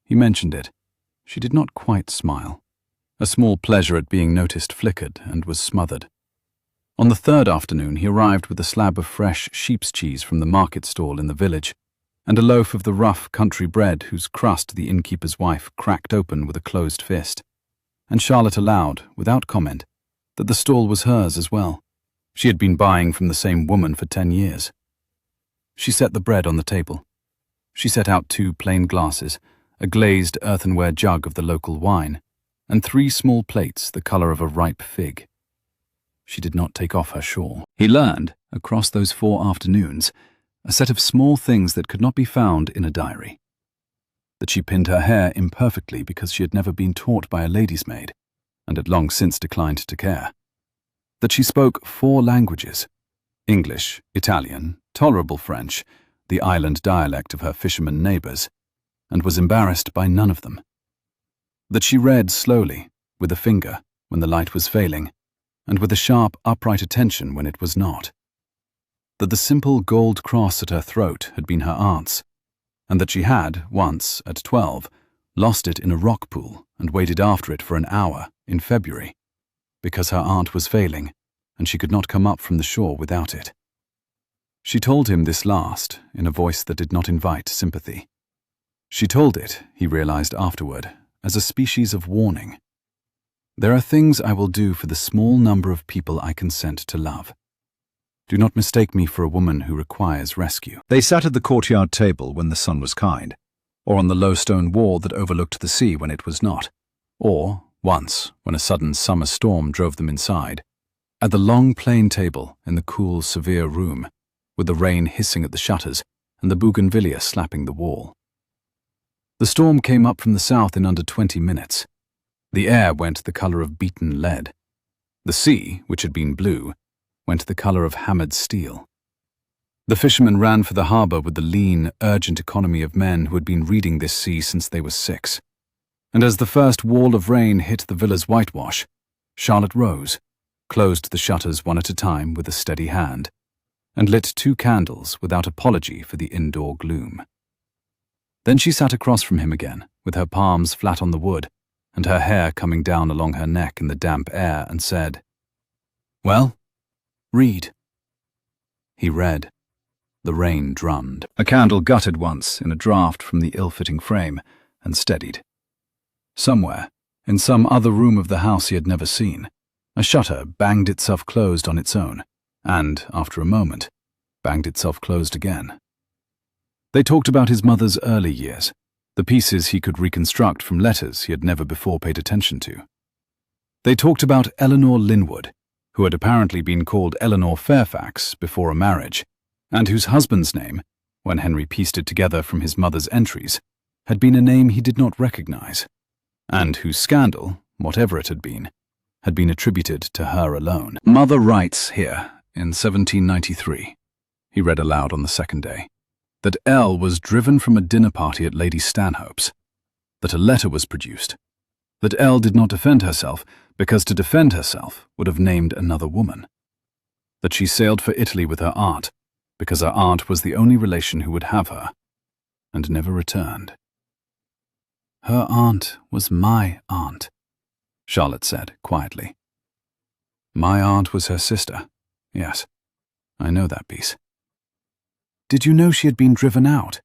He mentioned it. She did not quite smile. A small pleasure at being noticed flickered and was smothered. On the third afternoon he arrived with a slab of fresh sheep's cheese from the market stall in the village, and a loaf of the rough country bread whose crust the innkeeper's wife cracked open with a closed fist. And Charlotte allowed, without comment, that the stall was hers as well. She had been buying from the same woman for 10 years. She set the bread on the table. She set out 2 plain glasses, a glazed earthenware jug of the local wine, and 3 small plates the colour of a ripe fig. She did not take off her shawl. He learned, across those 4 afternoons, a set of small things that could not be found in a diary. That she pinned her hair imperfectly because she had never been taught by a lady's maid, and had long since declined to care. That she spoke 4 languages: English, Italian, tolerable French, the island dialect of her fishermen neighbours, and was embarrassed by none of them. That she read slowly, with a finger, when the light was failing, and with a sharp, upright attention when it was not. That the simple gold cross at her throat had been her aunt's, and that she had, once, at 12, lost it in a rock pool and waited after it for an hour, in February, because her aunt was failing, and she could not come up from the shore without it. She told him this last, in a voice that did not invite sympathy. She told it, he realized afterward, as a species of warning. There are things I will do for the small number of people I consent to love. Do not mistake me for a woman who requires rescue. They sat at the courtyard table when the sun was kind, or on the low stone wall that overlooked the sea when it was not, or, once, when a sudden summer storm drove them inside, at the long plain table in the cool, severe room, with the rain hissing at the shutters and the bougainvillea slapping the wall. The storm came up from the south in under 20 minutes. The air went the colour of beaten lead. The sea, which had been blue, went the colour of hammered steel. The fishermen ran for the harbour with the lean, urgent economy of men who had been reading this sea since they were 6. And as the first wall of rain hit the villa's whitewash, Charlotte rose, closed the shutters one at a time with a steady hand, and lit 2 candles without apology for the indoor gloom. Then she sat across from him again, with her palms flat on the wood, and her hair coming down along her neck in the damp air, and said, "Well, read." He read. The rain drummed. A candle guttered once in a draught from the ill-fitting frame, and steadied. Somewhere, in some other room of the house he had never seen, a shutter banged itself closed on its own, and, after a moment, banged itself closed again. They talked about his mother's early years, the pieces he could reconstruct from letters he had never before paid attention to. They talked about Eleanor Linwood, who had apparently been called Eleanor Fairfax before a marriage, and whose husband's name, when Henry pieced it together from his mother's entries, had been a name he did not recognize, and whose scandal, whatever it had been attributed to her alone. "Mother writes here, in 1793, he read aloud on the second day, that Elle was driven from a dinner party at Lady Stanhope's, that a letter was produced, that Elle did not defend herself because to defend herself would have named another woman, that she sailed for Italy with her aunt because her aunt was the only relation who would have her, and never returned." "Her aunt was my aunt," Charlotte said quietly. "My aunt was her sister. Yes, I know that piece." "Did you know she had been driven out?"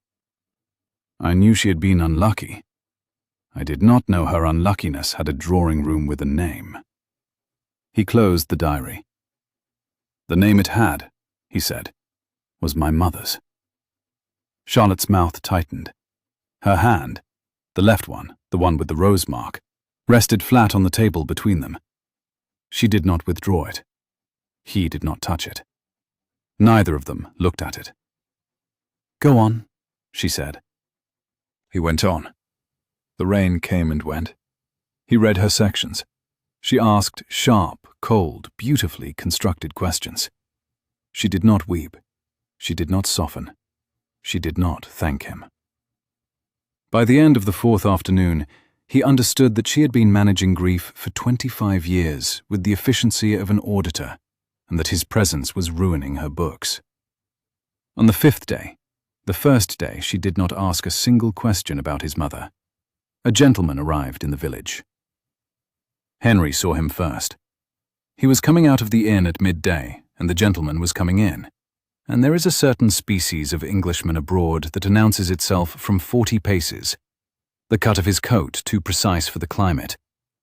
"I knew she had been unlucky. I did not know her unluckiness had a drawing room with a name." He closed the diary. "The name it had," he said, "was my mother's." Charlotte's mouth tightened. Her hand, the left one, the one with the rose mark, rested flat on the table between them. She did not withdraw it. He did not touch it. Neither of them looked at it. "Go on," she said. He went on. The rain came and went. He read her sections. She asked sharp, cold, beautifully constructed questions. She did not weep. She did not soften. She did not thank him. By the end of the fourth afternoon, he understood that she had been managing grief for 25 years with the efficiency of an auditor, and that his presence was ruining her books. On the fifth day, the first day she did not ask a single question about his mother, a gentleman arrived in the village. Henry saw him first. He was coming out of the inn at midday, and the gentleman was coming in, and there is a certain species of Englishman abroad that announces itself from 40 paces, the cut of his coat too precise for the climate,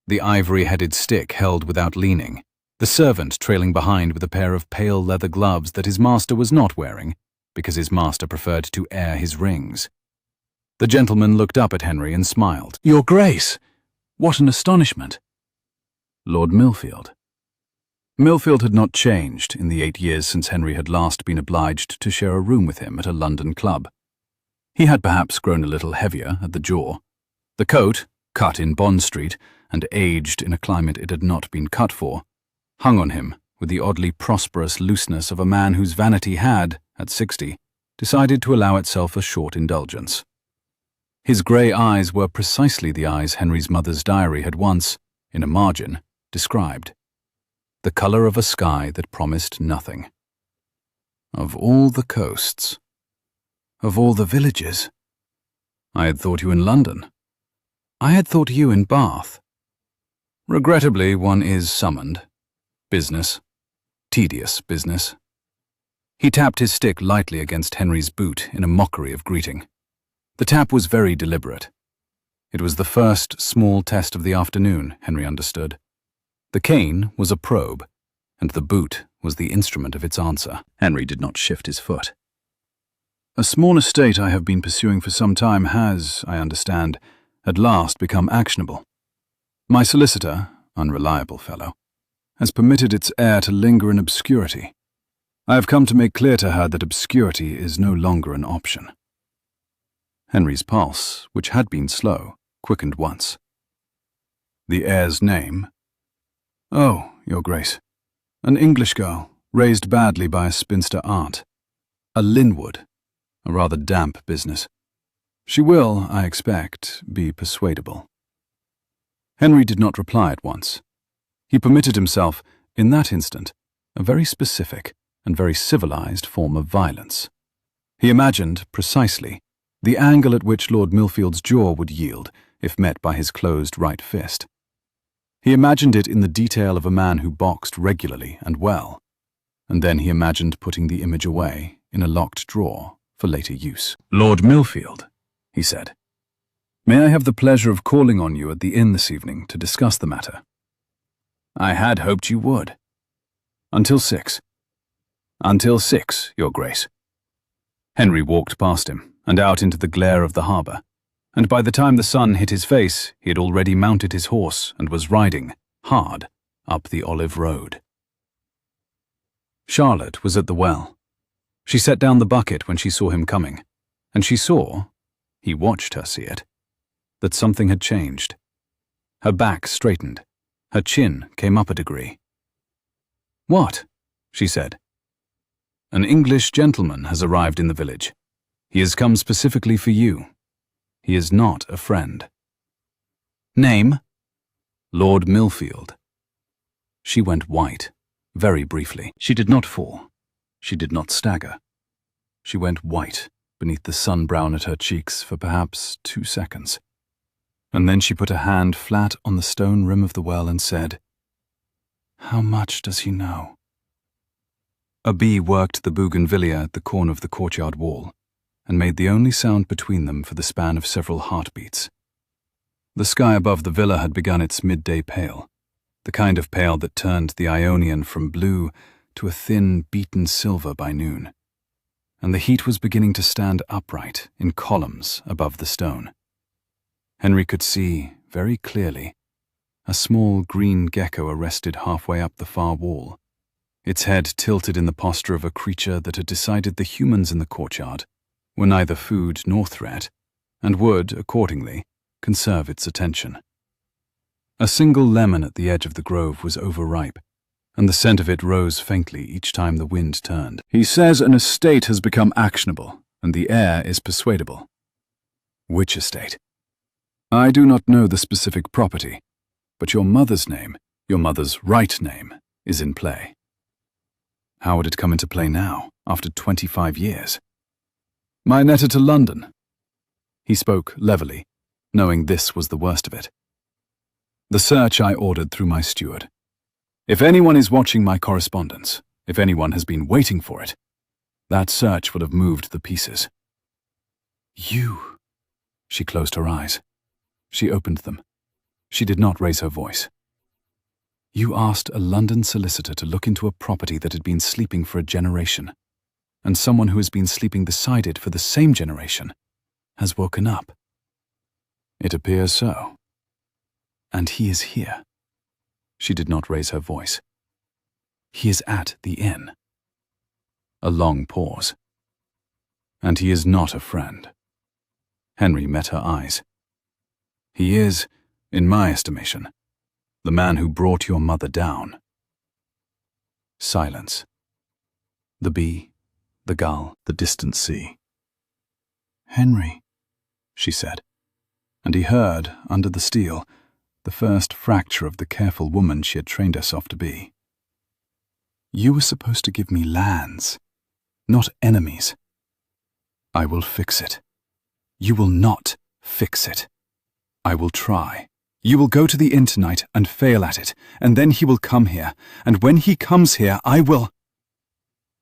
the ivory-headed stick held without leaning, the servant trailing behind with a pair of pale leather gloves that his master was not wearing, because his master preferred to air his rings. The gentleman looked up at Henry and smiled. "Your Grace! What an astonishment!" Lord Milfield. Milfield had not changed in the 8 years since Henry had last been obliged to share a room with him at a London club. He had perhaps grown a little heavier at the jaw. The coat, cut in Bond Street and aged in a climate it had not been cut for, hung on him with the oddly prosperous looseness of a man whose vanity had, at 60, decided to allow itself a short indulgence. His grey eyes were precisely the eyes Henry's mother's diary had once, in a margin, described. The colour of a sky that promised nothing. Of all the coasts, of all the villages, I had thought you in London. I had thought you in Bath. Regrettably, one is summoned. Business. Tedious business. He tapped his stick lightly against Henry's boot in a mockery of greeting. The tap was very deliberate. It was the first small test of the afternoon, Henry understood. The cane was a probe, and the boot was the instrument of its answer. Henry did not shift his foot. "A small estate I have been pursuing for some time has, I understand, at last become actionable. My solicitor, unreliable fellow, has permitted its heir to linger in obscurity. I have come to make clear to her that obscurity is no longer an option." Henry's pulse, which had been slow, quickened once. "The heir's name?" "Oh, Your Grace. An English girl, raised badly by a spinster aunt. A Linwood. A rather damp business. She will, I expect, be persuadable." Henry did not reply at once. He permitted himself, in that instant, a very specific and very civilized form of violence. He imagined, precisely, the angle at which Lord Milfield's jaw would yield if met by his closed right fist. He imagined it in the detail of a man who boxed regularly and well, and then he imagined putting the image away in a locked drawer for later use. "Lord Milfield," he said, "may I have the pleasure of calling on you at the inn this evening to discuss the matter?" "I had hoped you would." "Until 6. "Until 6, Your Grace." Henry walked past him and out into the glare of the harbour, and by the time the sun hit his face, he had already mounted his horse and was riding, hard, up the olive road. Charlotte was at the well. She set down the bucket when she saw him coming, and she saw, he watched her see it, that something had changed. Her back straightened. Her chin came up a degree. "What?" she said. "An English gentleman has arrived in the village. He has come specifically for you. He is not a friend." "Name?" "Lord Milfield." She went white, very briefly. She did not fall. She did not stagger. She went white beneath the sun-brown at her cheeks for perhaps 2 seconds. And then she put a hand flat on the stone rim of the well and said, "How much does he know?" A bee worked the bougainvillea at the corner of the courtyard wall, and made the only sound between them for the span of several heartbeats. The sky above the villa had begun its midday pale, the kind of pale that turned the Ionian from blue to a thin, beaten silver by noon, and the heat was beginning to stand upright in columns above the stone. Henry could see, very clearly, a small green gecko arrested halfway up the far wall, its head tilted in the posture of a creature that had decided the humans in the courtyard were neither food nor threat, and would, accordingly, conserve its attention. A single lemon at the edge of the grove was overripe, and the scent of it rose faintly each time the wind turned. He says an estate has become actionable, and the heir is persuadable. Which estate? I do not know the specific property, but your mother's name, your mother's right name, is in play. How would it come into play now, after 25 years? My letter to London. He spoke levelly, knowing this was the worst of it. The search I ordered through my steward. If anyone is watching my correspondence, if anyone has been waiting for it, that search would have moved the pieces. You. She closed her eyes. She opened them. She did not raise her voice. You asked a London solicitor to look into a property that had been sleeping for a generation, and someone who has been sleeping beside it for the same generation has woken up. It appears so. And he is here. She did not raise her voice. He is at the inn. A long pause. And he is not a friend. Henry met her eyes. He is, in my estimation, the man who brought your mother down. Silence. The bee, the gull, the distant sea. Henry, she said, and he heard, under the steel, the first fracture of the careful woman she had trained herself to be. You were supposed to give me lands, not enemies. I will fix it. You will not fix it. I will try. You will go to the inn tonight and fail at it, and then he will come here, and when he comes here, I will—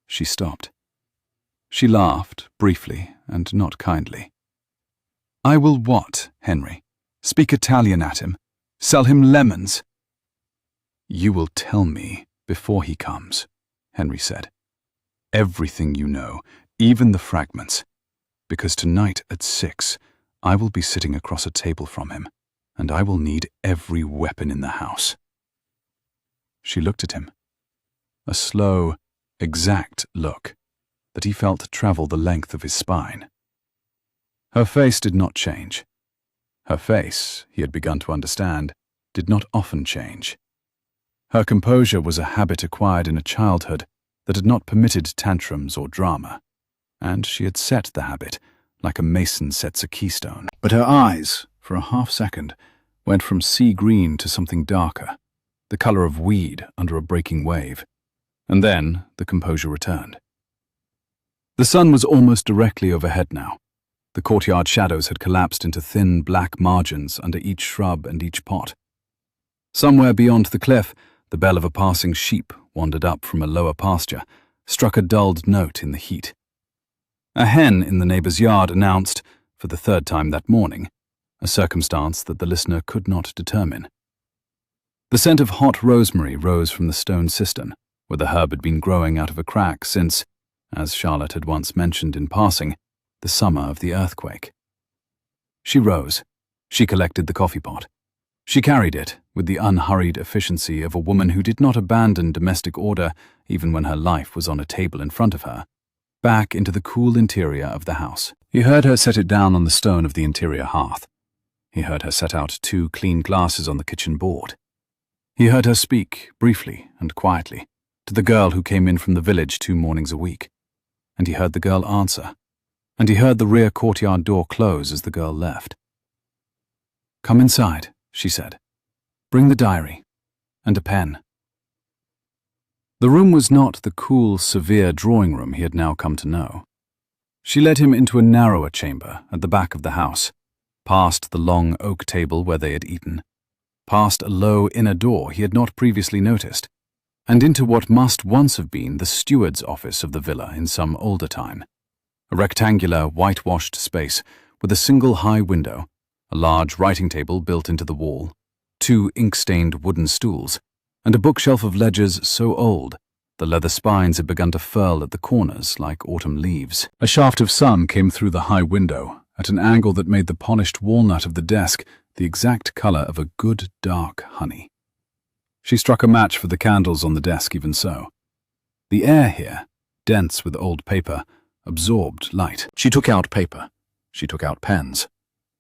She stopped. She laughed, briefly, and not kindly. I will what, Henry? Speak Italian at him? Sell him lemons? You will tell me before he comes, Henry said. Everything you know, even the fragments, because tonight at 6, I will be sitting across a table from him, and I will need every weapon in the house. She looked at him. A slow, exact look that he felt travel the length of his spine. Her face did not change. Her face, he had begun to understand, did not often change. Her composure was a habit acquired in a childhood that had not permitted tantrums or drama, and she had set the habit like a mason sets a keystone. But her eyes, for a half-second, went from sea green to something darker, the color of weed under a breaking wave, and then the composure returned. The sun was almost directly overhead now. The courtyard shadows had collapsed into thin black margins under each shrub and each pot. Somewhere beyond the cliff, the bell of a passing sheep wandered up from a lower pasture, struck a dulled note in the heat. A hen in the neighbour's yard announced, for the 3rd time that morning, a circumstance that the listener could not determine. The scent of hot rosemary rose from the stone cistern, where the herb had been growing out of a crack since, as Charlotte had once mentioned in passing, the summer of the earthquake. She rose. She collected the coffee pot. She carried it, with the unhurried efficiency of a woman who did not abandon domestic order even when her life was on a table in front of her, back into the cool interior of the house. He heard her set it down on the stone of the interior hearth. He heard her set out 2 clean glasses on the kitchen board. He heard her speak, briefly and quietly, to the girl who came in from the village 2 mornings a week. And he heard the girl answer. And he heard the rear courtyard door close as the girl left. Come inside, she said. Bring the diary. And a pen. The room was not the cool, severe drawing room he had now come to know. She led him into a narrower chamber at the back of the house, past the long oak table where they had eaten, past a low inner door he had not previously noticed, and into what must once have been the steward's office of the villa in some older time. A rectangular, whitewashed space with a single high window, a large writing table built into the wall, 2 ink-stained wooden stools, and a bookshelf of ledgers so old the leather spines had begun to furl at the corners like autumn leaves. A shaft of sun came through the high window at an angle that made the polished walnut of the desk the exact color of a good dark honey. She struck a match for the candles on the desk even so. The air here, dense with old paper, absorbed light. She took out paper. She took out pens.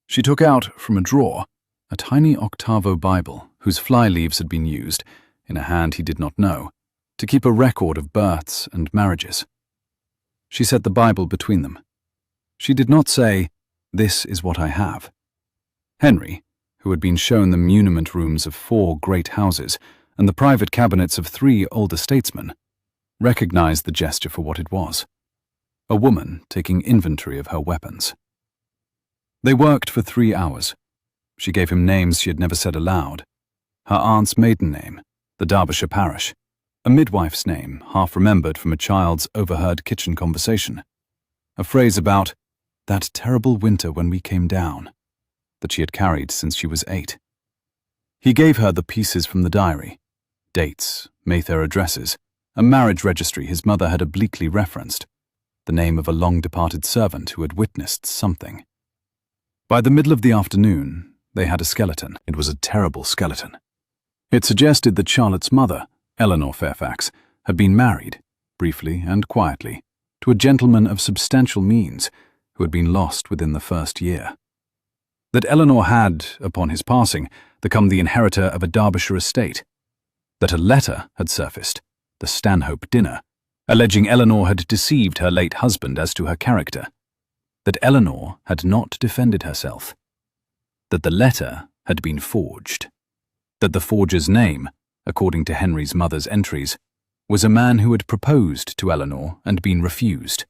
She took out, from a drawer, a tiny octavo Bible whose fly-leaves had been used, in a hand he did not know, to keep a record of births and marriages. She set the Bible between them. She did not say, "This is what I have." Henry, who had been shown the muniment rooms of 4 great houses and the private cabinets of 3 older statesmen, recognized the gesture for what it was: a woman taking inventory of her weapons. They worked for 3 hours. She gave him names she had never said aloud: her aunt's maiden name, the Derbyshire parish, a midwife's name half remembered from a child's overheard kitchen conversation, a phrase about "that terrible winter when we came down" that she had carried since she was 8. He gave her the pieces from the diary: dates, Mayfair addresses, a marriage registry his mother had obliquely referenced, the name of a long-departed servant who had witnessed something. By the middle of the afternoon, they had a skeleton. It was a terrible skeleton. It suggested that Charlotte's mother, Eleanor Fairfax, had been married, briefly and quietly, to a gentleman of substantial means who had been lost within the first year. That Eleanor had, upon his passing, become the inheritor of a Derbyshire estate. That a letter had surfaced, the Stanhope dinner, alleging Eleanor had deceived her late husband as to her character. That Eleanor had not defended herself. That the letter had been forged. That the forger's name, according to Henry's mother's entries, was a man who had proposed to Eleanor and been refused,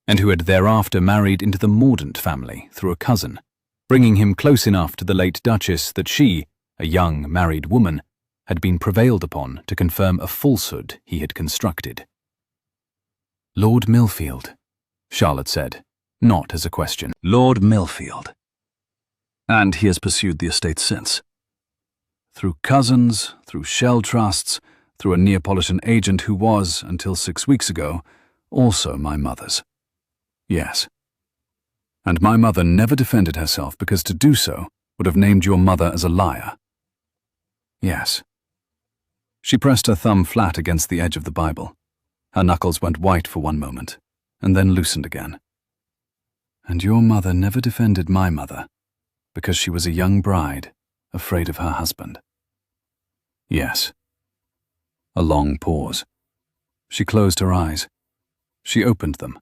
and who had thereafter married into the Mordaunt family through a cousin, bringing him close enough to the late Duchess that she, a young married woman, had been prevailed upon to confirm a falsehood he had constructed. "Lord Millfield," Charlotte said, not as a question. "Lord Millfield. And he has pursued the estate since. Through cousins, through shell trusts, through a Neapolitan agent who was, until 6 weeks ago, also my mother's. Yes. And my mother never defended herself because to do so would have named your mother as a liar. Yes." She pressed her thumb flat against the edge of the Bible. Her knuckles went white for one moment, and then loosened again. "And your mother never defended my mother, because she was a young bride, afraid of her husband." Yes. A long pause. She closed her eyes. She opened them.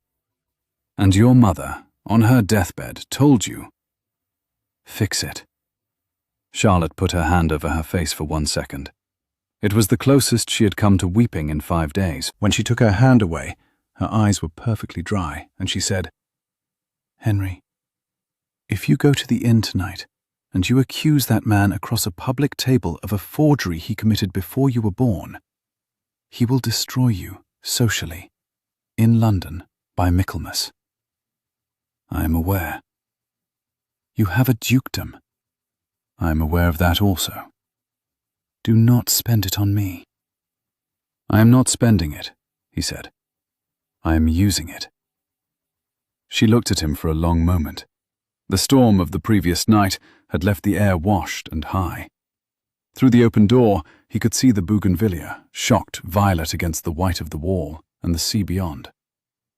"And your mother, on her deathbed, told you—" "Fix it." Charlotte put her hand over her face for 1 second. It was the closest she had come to weeping in 5 days. When she took her hand away, her eyes were perfectly dry, and she said, "Henry, if you go to the inn tonight, and you accuse that man across a public table of a forgery he committed before you were born, he will destroy you, socially, in London, by Michaelmas. I am aware. You have a dukedom. I am aware of that also. Do not spend it on me." "I am not spending it," he said. "I am using it." She looked at him for a long moment. The storm of the previous night had left the air washed and high. Through the open door, he could see the bougainvillea, shocked violet against the white of the wall, and the sea beyond.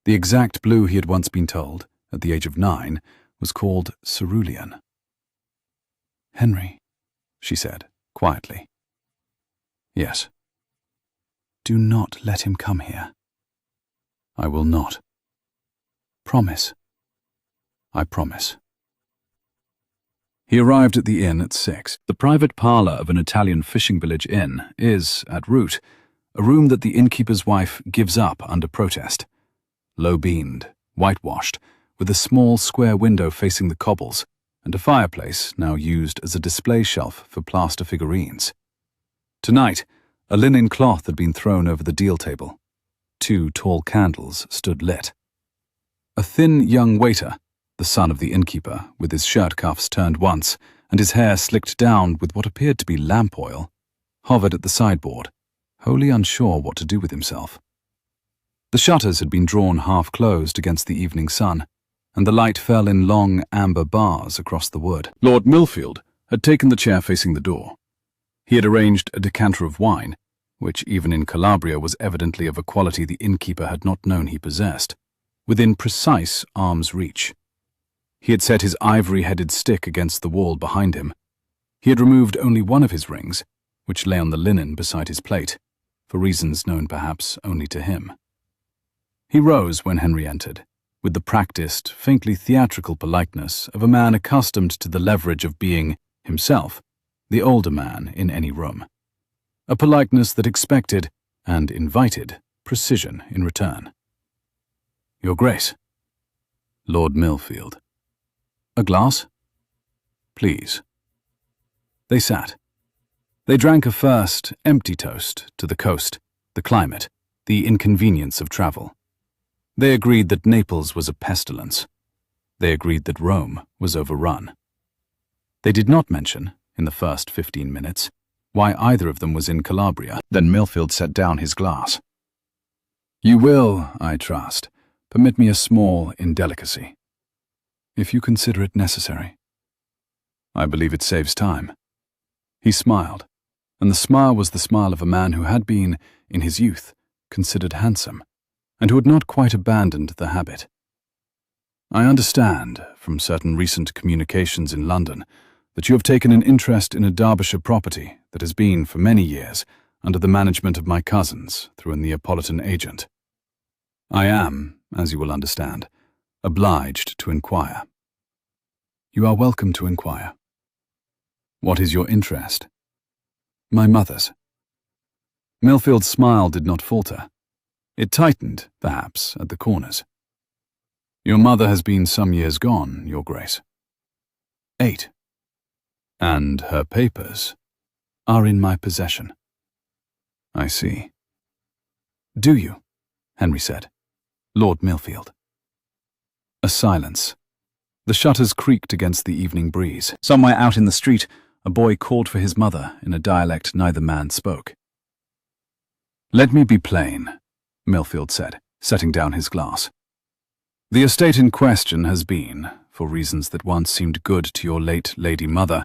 The exact blue he had once been told, at the age of 9, was called cerulean. "Henry," she said, quietly. "Yes." "Do not let him come here." "I will not." "Promise." "I promise." He arrived at the inn at 6. The private parlour of an Italian fishing village inn is, at root, a room that the innkeeper's wife gives up under protest. Low-beamed, whitewashed, with a small square window facing the cobbles, and a fireplace now used as a display shelf for plaster figurines. Tonight, a linen cloth had been thrown over the deal table. 2 tall candles stood lit. A thin young waiter, the son of the innkeeper, with his shirt cuffs turned once and his hair slicked down with what appeared to be lamp oil, hovered at the sideboard, wholly unsure what to do with himself. The shutters had been drawn half-closed against the evening sun, and the light fell in long amber bars across the wood. Lord Millfield had taken the chair facing the door. He had arranged a decanter of wine, which even in Calabria was evidently of a quality the innkeeper had not known he possessed, within precise arm's reach. He had set his ivory-headed stick against the wall behind him. He had removed only one of his rings, which lay on the linen beside his plate, for reasons known perhaps only to him. He rose when Henry entered, with the practiced, faintly theatrical politeness of a man accustomed to the leverage of being, himself, the older man in any room. A politeness that expected, and invited, precision in return. "Your Grace." "Lord Millfield." "A glass?" "Please." They sat. They drank a first, empty toast to the coast, the climate, the inconvenience of travel. They agreed that Naples was a pestilence. They agreed that Rome was overrun. They did not mention, in the first 15 minutes, why either of them was in Calabria. Then Millfield set down his glass. "You will, I trust, permit me a small indelicacy." "If you consider it necessary." "I believe it saves time." He smiled, and the smile was the smile of a man who had been, in his youth, considered handsome, and who had not quite abandoned the habit. "I understand, from certain recent communications in London, that you have taken an interest in a Derbyshire property that has been, for many years, under the management of my cousins through a Neapolitan agent. I am, as you will understand, obliged to inquire." "You are welcome to inquire." "What is your interest?" "My mother's." Millfield's smile did not falter. It tightened, perhaps, at the corners. "Your mother has been some years gone, Your Grace." 8. "And her papers?" "Are in my possession." "I see." "Do you?" Henry said. "Lord Millfield." A silence. The shutters creaked against the evening breeze. Somewhere out in the street, a boy called for his mother in a dialect neither man spoke. "Let me be plain," Millfield said, setting down his glass. "The estate in question has been, for reasons that once seemed good to your late lady mother,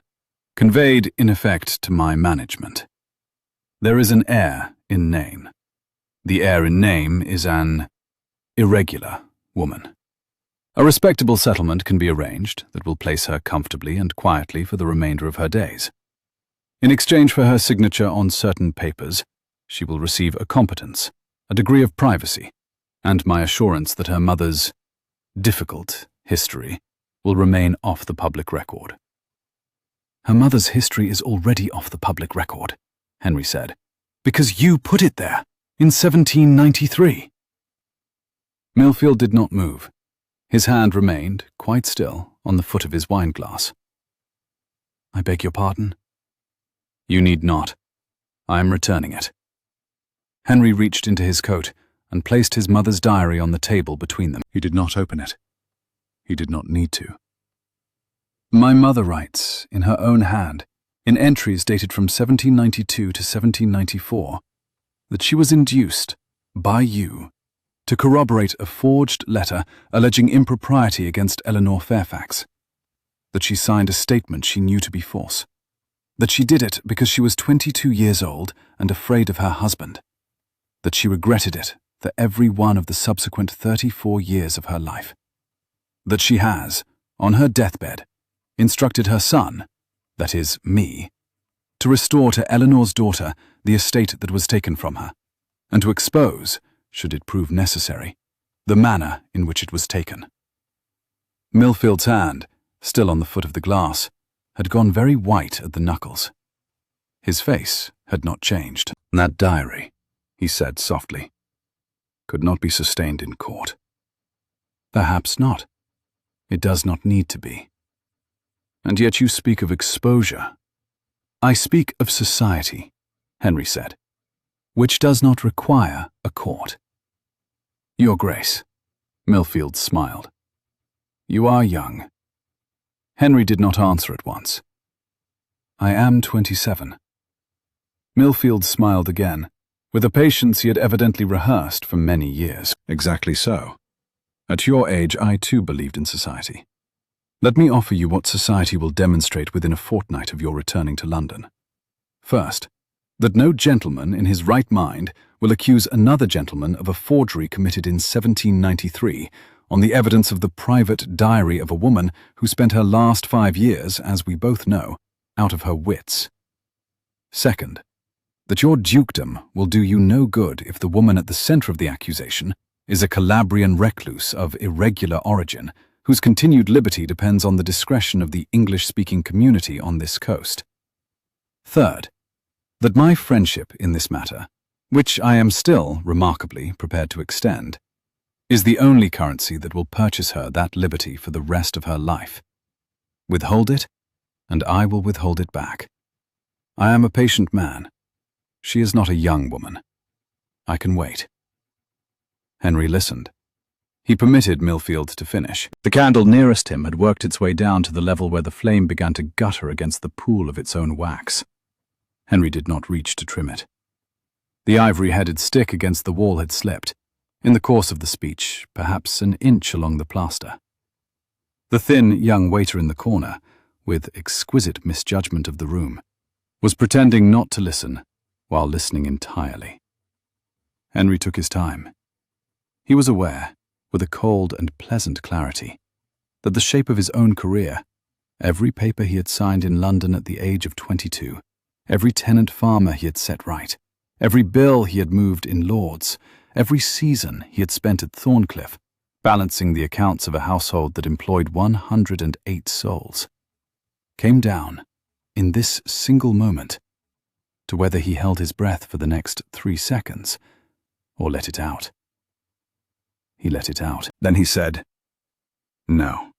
conveyed in effect to my management. There is an heir in name. The heir in name is an irregular woman. A respectable settlement can be arranged that will place her comfortably and quietly for the remainder of her days. In exchange for her signature on certain papers, she will receive a competence, a degree of privacy, and my assurance that her mother's difficult history will remain off the public record." "Her mother's history is already off the public record," Henry said, "because you put it there, in 1793. Millfield did not move. His hand remained, quite still, on the foot of his wineglass. "I beg your pardon?" "You need not. I am returning it." Henry reached into his coat and placed his mother's diary on the table between them. He did not open it. He did not need to. "My mother writes, in her own hand, in entries dated from 1792 to 1794, that she was induced, by you, to corroborate a forged letter alleging impropriety against Eleanor Fairfax, that she signed a statement she knew to be false, that she did it because she was 22 years old and afraid of her husband, that she regretted it for every one of the subsequent 34 years of her life, that she has, on her deathbed, instructed her son, that is, me, to restore to Eleanor's daughter the estate that was taken from her, and to expose, should it prove necessary, the manner in which it was taken." Millfield's hand, still on the foot of the glass, had gone very white at the knuckles. His face had not changed. "That diary," he said softly, "could not be sustained in court." "Perhaps not. It does not need to be." "And yet you speak of exposure." "I speak of society," Henry said, "which does not require a court." "Your Grace," Millfield smiled. "You are young." Henry did not answer at once. "I am 27. Millfield smiled again, with a patience he had evidently rehearsed for many years. "Exactly so. At your age, I too believed in society. Let me offer you what society will demonstrate within a fortnight of your returning to London. First, That no gentleman in his right mind will accuse another gentleman of a forgery committed in 1793 on the evidence of the private diary of a woman who spent her last 5 years, as we both know, out of her wits. Second, that your dukedom will do you no good if the woman at the center of the accusation is a Calabrian recluse of irregular origin, whose continued liberty depends on the discretion of the English-speaking community on this coast. Third, that my friendship in this matter, which I am still, remarkably, prepared to extend, is the only currency that will purchase her that liberty for the rest of her life. Withhold it, and I will withhold it back. I am a patient man. She is not a young woman. I can wait. Henry listened. He permitted Millfield to finish. The candle nearest him had worked its way down to the level where the flame began to gutter against the pool of its own wax. Henry did not reach to trim it. The ivory-headed stick against the wall had slipped, in the course of the speech, perhaps an inch along the plaster. The thin young waiter in the corner, with exquisite misjudgment of the room, was pretending not to listen, while listening entirely. Henry took his time. He was aware, with a cold and pleasant clarity, that the shape of his own career, every paper he had signed in London at the age of 22, every tenant farmer he had set right, every bill he had moved in Lord's, every season he had spent at Thornecliff, balancing the accounts of a household that employed 108 souls, came down, in this single moment, to whether he held his breath for the next 3 seconds, or let it out. He let it out. Then he said, "No."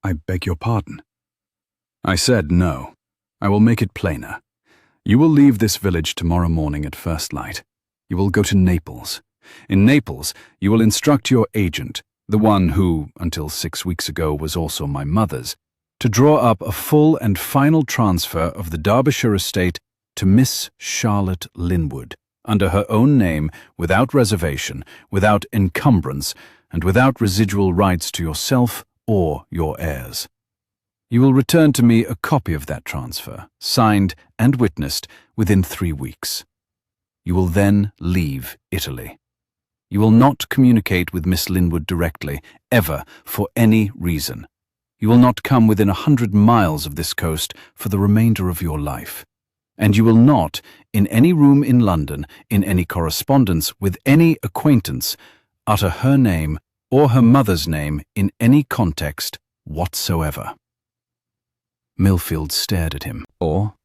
"I beg your pardon." "I said no. I will make it plainer. You will leave this village tomorrow morning at first light. You will go to Naples. In Naples, you will instruct your agent, the one who, until 6 weeks ago, was also my mother's, to draw up a full and final transfer of the Derbyshire estate to Miss Charlotte Linwood, under her own name, without reservation, without encumbrance, and without residual rights to yourself or your heirs. You will return to me a copy of that transfer, signed and witnessed, within 3 weeks. You will then leave Italy. You will not communicate with Miss Linwood directly, ever, for any reason. You will not come within 100 miles of this coast for the remainder of your life. And you will not, in any room in London, in any correspondence with any acquaintance, utter her name or her mother's name in any context whatsoever." Millfield stared at him. "Or?"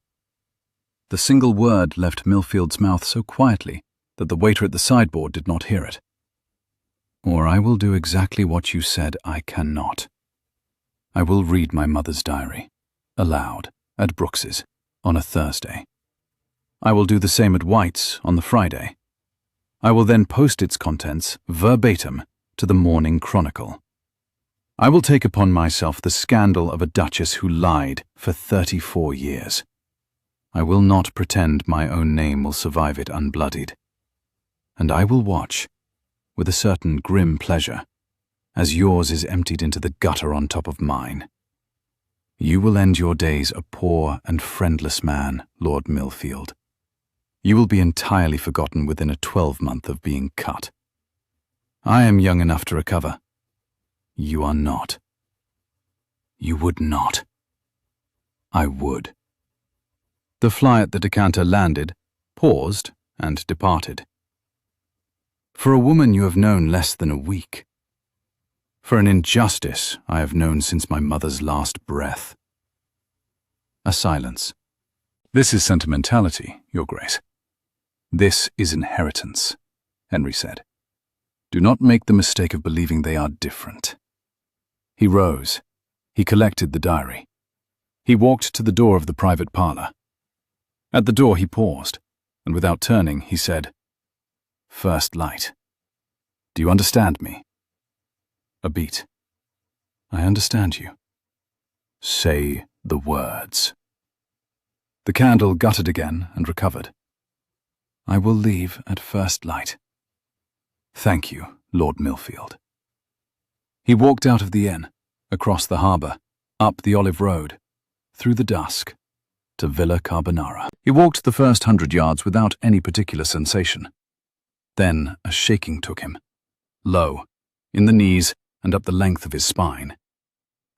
The single word left Millfield's mouth so quietly that the waiter at the sideboard did not hear it. "Or I will do exactly what you said I cannot. I will read my mother's diary, aloud, at Brooks's, on a Thursday. I will do the same at White's on the Friday. I will then post its contents, verbatim, to the Morning Chronicle. I will take upon myself the scandal of a duchess who lied for 34 years. I will not pretend my own name will survive it unbloodied. And I will watch, with a certain grim pleasure, as yours is emptied into the gutter on top of mine. You will end your days a poor and friendless man, Lord Millfield. You will be entirely forgotten within a 12-month of being cut. I am young enough to recover. You are not. You would not. I would." The fly at the decanter landed, paused, and departed. "For a woman you have known less than a week. For an injustice I have known since my mother's last breath." A silence. "This is sentimentality, Your Grace. This is inheritance," Henry said. "Do not make the mistake of believing they are different." He rose. He collected the diary. He walked to the door of the private parlour. At the door he paused, and without turning, he said, "First light. Do you understand me?" A beat. "I understand you." "Say the words." The candle guttered again and recovered. "I will leave at first light." "Thank you, Lord Millfield." He walked out of the inn, across the harbour, up the olive road, through the dusk, to Villa Carbonara. He walked the first 100 yards without any particular sensation. Then a shaking took him, low, in the knees and up the length of his spine,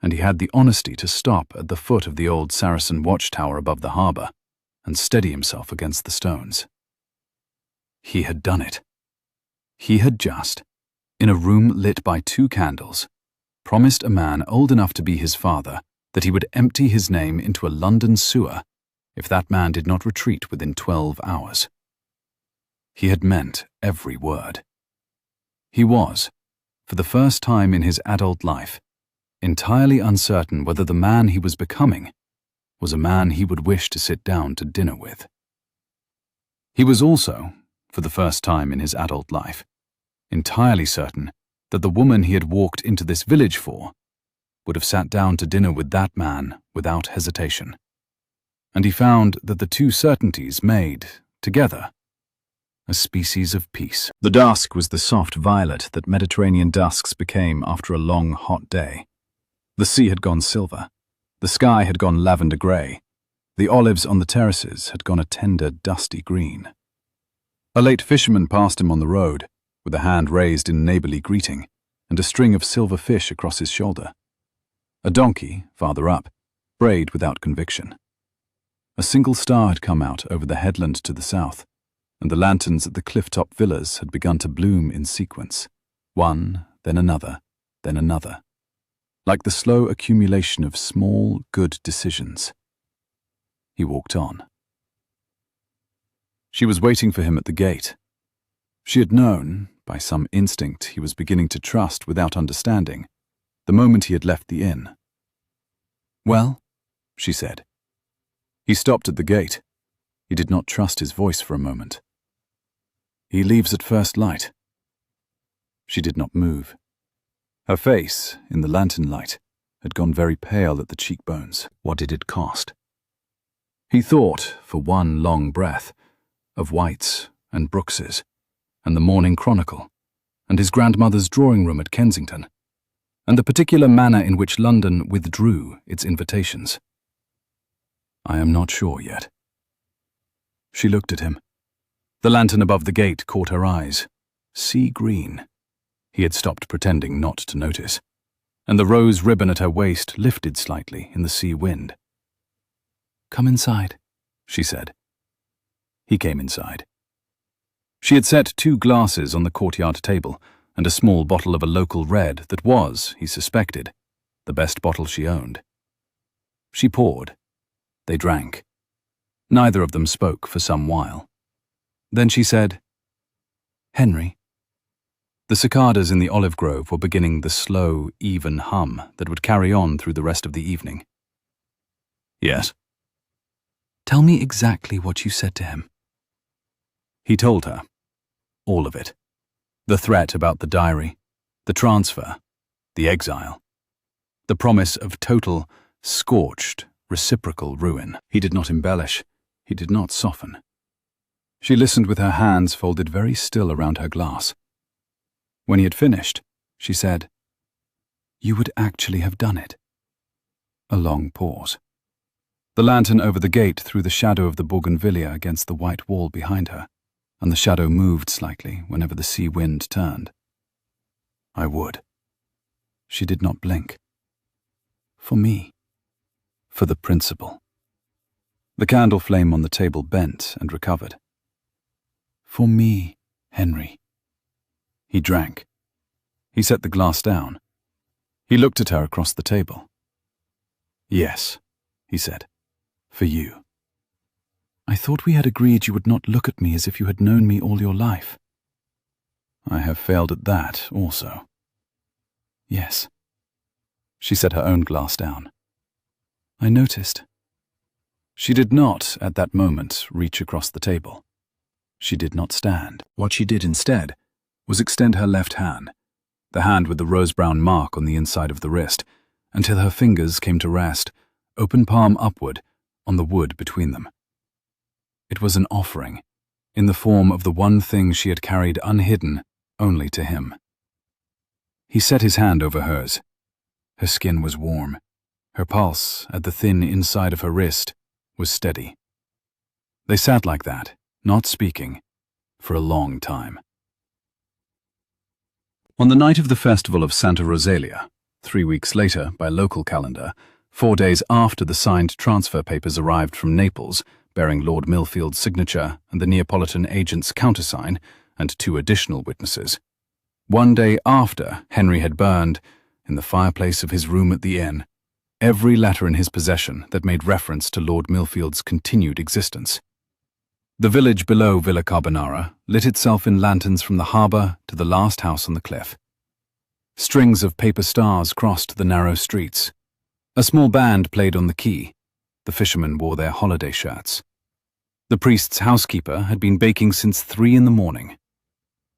and he had the honesty to stop at the foot of the old Saracen watchtower above the harbour and steady himself against the stones. He had done it. He had just, in a room lit by 2 candles, promised a man old enough to be his father that he would empty his name into a London sewer if that man did not retreat within 12 hours. He had meant every word. He was, for the first time in his adult life, entirely uncertain whether the man he was becoming was a man he would wish to sit down to dinner with. He was also, for the first time in his adult life, entirely certain that the woman he had walked into this village for would have sat down to dinner with that man without hesitation. And he found that the 2 certainties made, together, a species of peace. The dusk was the soft violet that Mediterranean dusks became after a long, hot day. The sea had gone silver. The sky had gone lavender grey. The olives on the terraces had gone a tender, dusty green. A late fisherman passed him on the road, with a hand raised in neighbourly greeting, and a string of silver fish across his shoulder. A donkey, farther up, brayed without conviction. A single star had come out over the headland to the south, and the lanterns at the cliff-top villas had begun to bloom in sequence, one, then another, like the slow accumulation of small, good decisions. He walked on. She was waiting for him at the gate. She had known, by some instinct he was beginning to trust without understanding, the moment he had left the inn. "Well?" she said. He stopped at the gate. He did not trust his voice for a moment. "He leaves at first light." She did not move. Her face, in the lantern light, had gone very pale at the cheekbones. What did it cost? He thought, for one long breath, of White's and Brooks's, and the Morning Chronicle, and his grandmother's drawing room at Kensington, and the particular manner in which London withdrew its invitations. "I am not sure yet." She looked at him. The lantern above the gate caught her eyes. Sea green. He had stopped pretending not to notice, and the rose ribbon at her waist lifted slightly in the sea wind. "Come inside," she said. He came inside. She had set 2 glasses on the courtyard table and a small bottle of a local red that was, he suspected, the best bottle she owned. She poured. They drank. Neither of them spoke for some while. Then she said, "Henry." The cicadas in the olive grove were beginning the slow, even hum that would carry on through the rest of the evening. "Yes." "Tell me exactly what you said to him." He told her. All of it. The threat about the diary, the transfer, the exile, the promise of total, scorched, reciprocal ruin. He did not embellish. He did not soften. She listened with her hands folded very still around her glass. When he had finished, she said, "You would actually have done it." A long pause. The lantern over the gate threw the shadow of the bougainvillea against the white wall behind her, and the shadow moved slightly whenever the sea wind turned. "I would." She did not blink. "For me. For the principle." The candle flame on the table bent and recovered. "For me, Henry." He drank. He set the glass down. He looked at her across the table. "Yes," he said, "for you." "I thought we had agreed you would not look at me as if you had known me all your life." "I have failed at that also." "Yes." She set her own glass down. "I noticed." She did not, at that moment, reach across the table. She did not stand. What she did instead was extend her left hand, the hand with the rose-brown mark on the inside of the wrist, until her fingers came to rest, open palm upward, on the wood between them. It was an offering, in the form of the one thing she had carried unhidden only to him. He set his hand over hers. Her skin was warm, her pulse, at the thin inside of her wrist, was steady. They sat like that, not speaking, for a long time. On the night of the festival of Santa Rosalia, 3 weeks later by local calendar, 4 days after the signed transfer papers arrived from Naples, bearing Lord Millfield's signature and the Neapolitan agent's countersign, and 2 additional witnesses. 1 day after Henry had burned, in the fireplace of his room at the inn, every letter in his possession that made reference to Lord Millfield's continued existence. The village below Villa Carbonara lit itself in lanterns from the harbour to the last house on the cliff. Strings of paper stars crossed the narrow streets. A small band played on the quay. The fishermen wore their holiday shirts. The priest's housekeeper had been baking since 3 in the morning.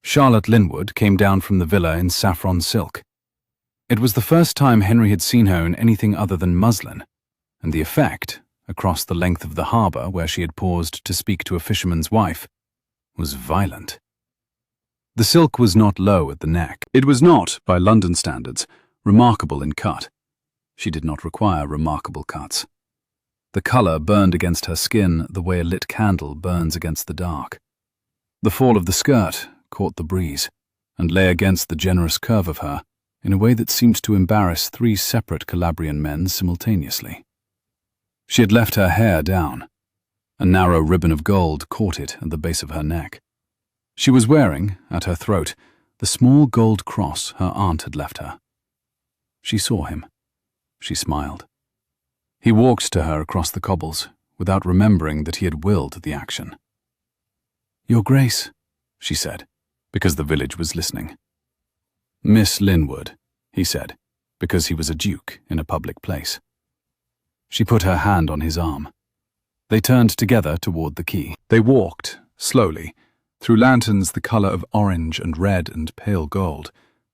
Charlotte Linwood came down from the villa in saffron silk. It was the first time Henry had seen her in anything other than muslin, and the effect, across the length of the harbour where she had paused to speak to a fisherman's wife, was violent. The silk was not low at the neck. It was not, by London standards, remarkable in cut. She did not require remarkable cuts. The colour burned against her skin the way a lit candle burns against the dark. The fall of the skirt caught the breeze and lay against the generous curve of her in a way that seemed to embarrass 3 separate Calabrian men simultaneously. She had left her hair down. A narrow ribbon of gold caught it at the base of her neck. She was wearing, at her throat, the small gold cross her aunt had left her. She saw him. She smiled. He walked to her across the cobbles, without remembering that he had willed the action. "Your Grace," she said, because the village was listening. "Miss Linwood," he said, because he was a duke in a public place. She put her hand on his arm. They turned together toward the quay. They walked, slowly, through lanterns the colour of orange and red and pale gold,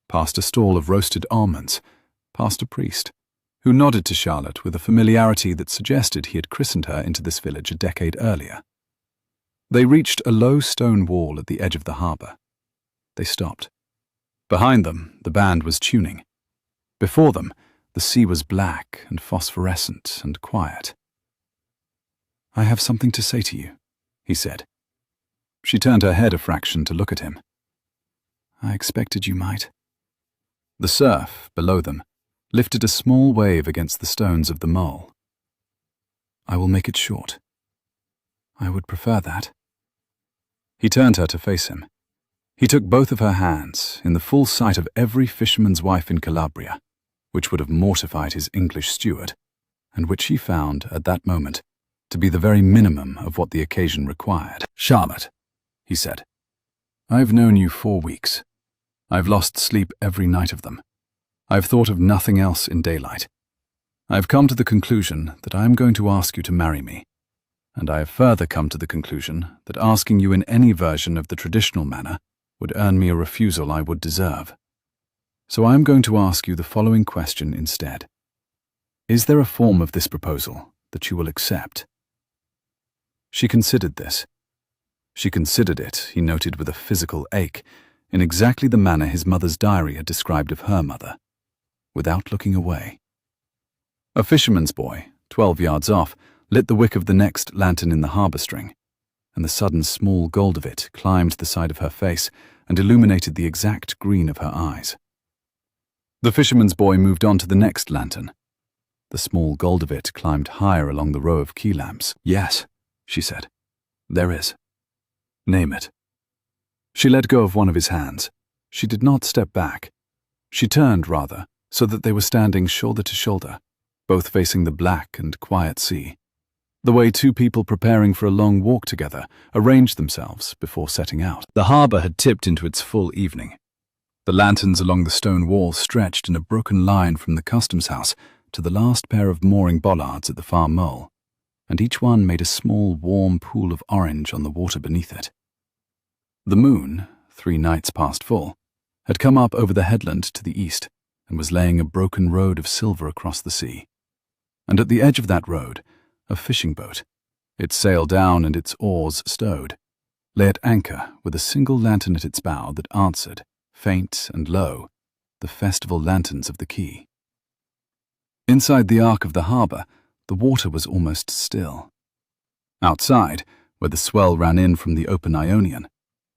past a stall of roasted almonds, past a priest, who nodded to Charlotte with a familiarity that suggested he had christened her into this village a decade earlier. They reached a low stone wall at the edge of the harbour. They stopped. Behind them, the band was tuning. Before them, the sea was black and phosphorescent and quiet. "I have something to say to you," he said. She turned her head a fraction to look at him. "I expected you might." The surf, below them, lifted a small wave against the stones of the mole. "I will make it short. I would prefer that." He turned her to face him. He took both of her hands, in the full sight of every fisherman's wife in Calabria, which would have mortified his English steward, and which he found, at that moment, to be the very minimum of what the occasion required. "Charlotte," he said, "I've known you 4 weeks. I've lost sleep every night of them. I've thought of nothing else in daylight. I've come to the conclusion that I am going to ask you to marry me, and I have further come to the conclusion that asking you in any version of the traditional manner would earn me a refusal I would deserve. So I am going to ask you the following question instead. Is there a form of this proposal that you will accept?" She considered this. She considered it, he noted with a physical ache, in exactly the manner his mother's diary had described of her mother, without looking away. A fisherman's boy, 12 yards off, lit the wick of the next lantern in the harbour string, and the sudden small gold of it climbed the side of her face and illuminated the exact green of her eyes. The fisherman's boy moved on to the next lantern. The small gold of it climbed higher along the row of key lamps. "Yes," she said, "there is. Name it." She let go of one of his hands. She did not step back. She turned, rather, so that they were standing shoulder to shoulder, both facing the black and quiet sea, the way 2 people preparing for a long walk together arranged themselves before setting out. The harbour had tipped into its full evening. The lanterns along the stone wall stretched in a broken line from the customs house to the last pair of mooring bollards at the far mole, and each one made a small warm pool of orange on the water beneath it. The moon, 3 nights past full, had come up over the headland to the east and was laying a broken road of silver across the sea. And at the edge of that road, a fishing boat, its sail down and its oars stowed, lay at anchor with a single lantern at its bow that answered, faint and low, the festival lanterns of the quay. Inside the arc of the harbour, the water was almost still. Outside, where the swell ran in from the open Ionian,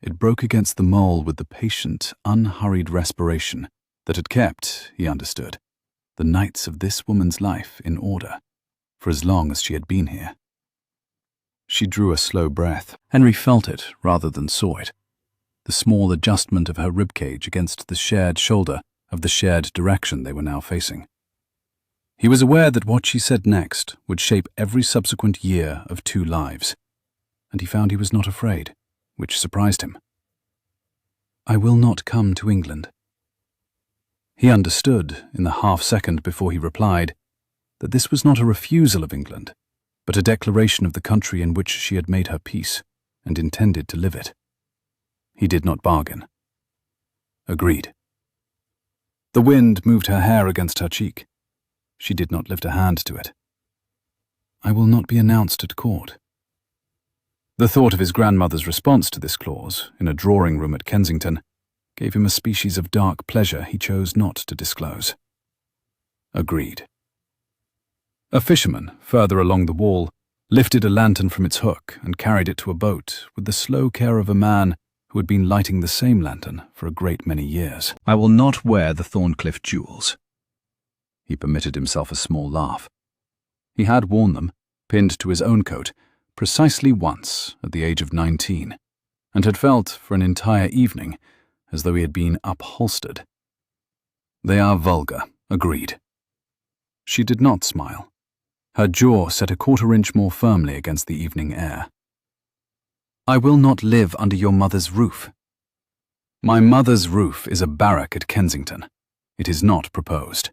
it broke against the mole with the patient, unhurried respiration that had kept, he understood, the nights of this woman's life in order for as long as she had been here. She drew a slow breath. Henry felt it rather than saw it, the small adjustment of her ribcage against the shared shoulder of the shared direction they were now facing. He was aware that what she said next would shape every subsequent year of 2 lives, and he found he was not afraid, which surprised him. "I will not come to England." He understood, in the half-second before he replied, that this was not a refusal of England, but a declaration of the country in which she had made her peace and intended to live it. He did not bargain. Agreed. The wind moved her hair against her cheek. She did not lift a hand to it. "I will not be announced at court." The thought of his grandmother's response to this clause, in a drawing-room at Kensington, gave him a species of dark pleasure he chose not to disclose. Agreed. A fisherman, further along the wall, lifted a lantern from its hook and carried it to a boat with the slow care of a man who had been lighting the same lantern for a great many years. "I will not wear the Thornecliff jewels." He permitted himself a small laugh. He had worn them, pinned to his own coat, precisely once at the age of 19, and had felt for an entire evening as though he had been upholstered. "They are vulgar," agreed. She did not smile. Her jaw set a quarter-inch more firmly against the evening air. "I will not live under your mother's roof." "My mother's roof is a barrack at Kensington. It is not proposed."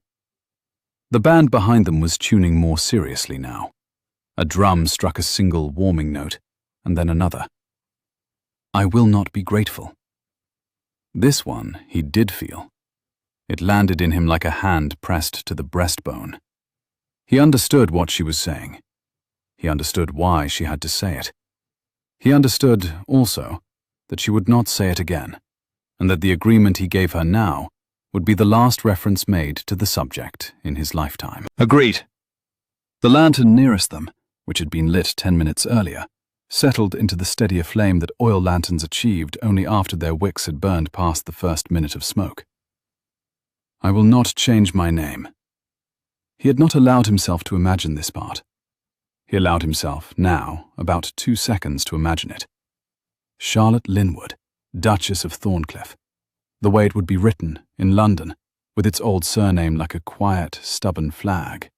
The band behind them was tuning more seriously now. A drum struck a single warming note, and then another. "I will not be grateful." This one he did feel. It landed in him like a hand pressed to the breastbone. He understood what she was saying. He understood why she had to say it. He understood, also, that she would not say it again, and that the agreement he gave her now would be the last reference made to the subject in his lifetime. Agreed. The lantern nearest them, which had been lit 10 minutes earlier, settled into the steadier flame that oil lanterns achieved only after their wicks had burned past the first minute of smoke. "I will not change my name." He had not allowed himself to imagine this part. He allowed himself, now, about 2 seconds to imagine it. Charlotte Linwood, Duchess of Thornecliff. The way it would be written, in London, with its old surname like a quiet, stubborn flag.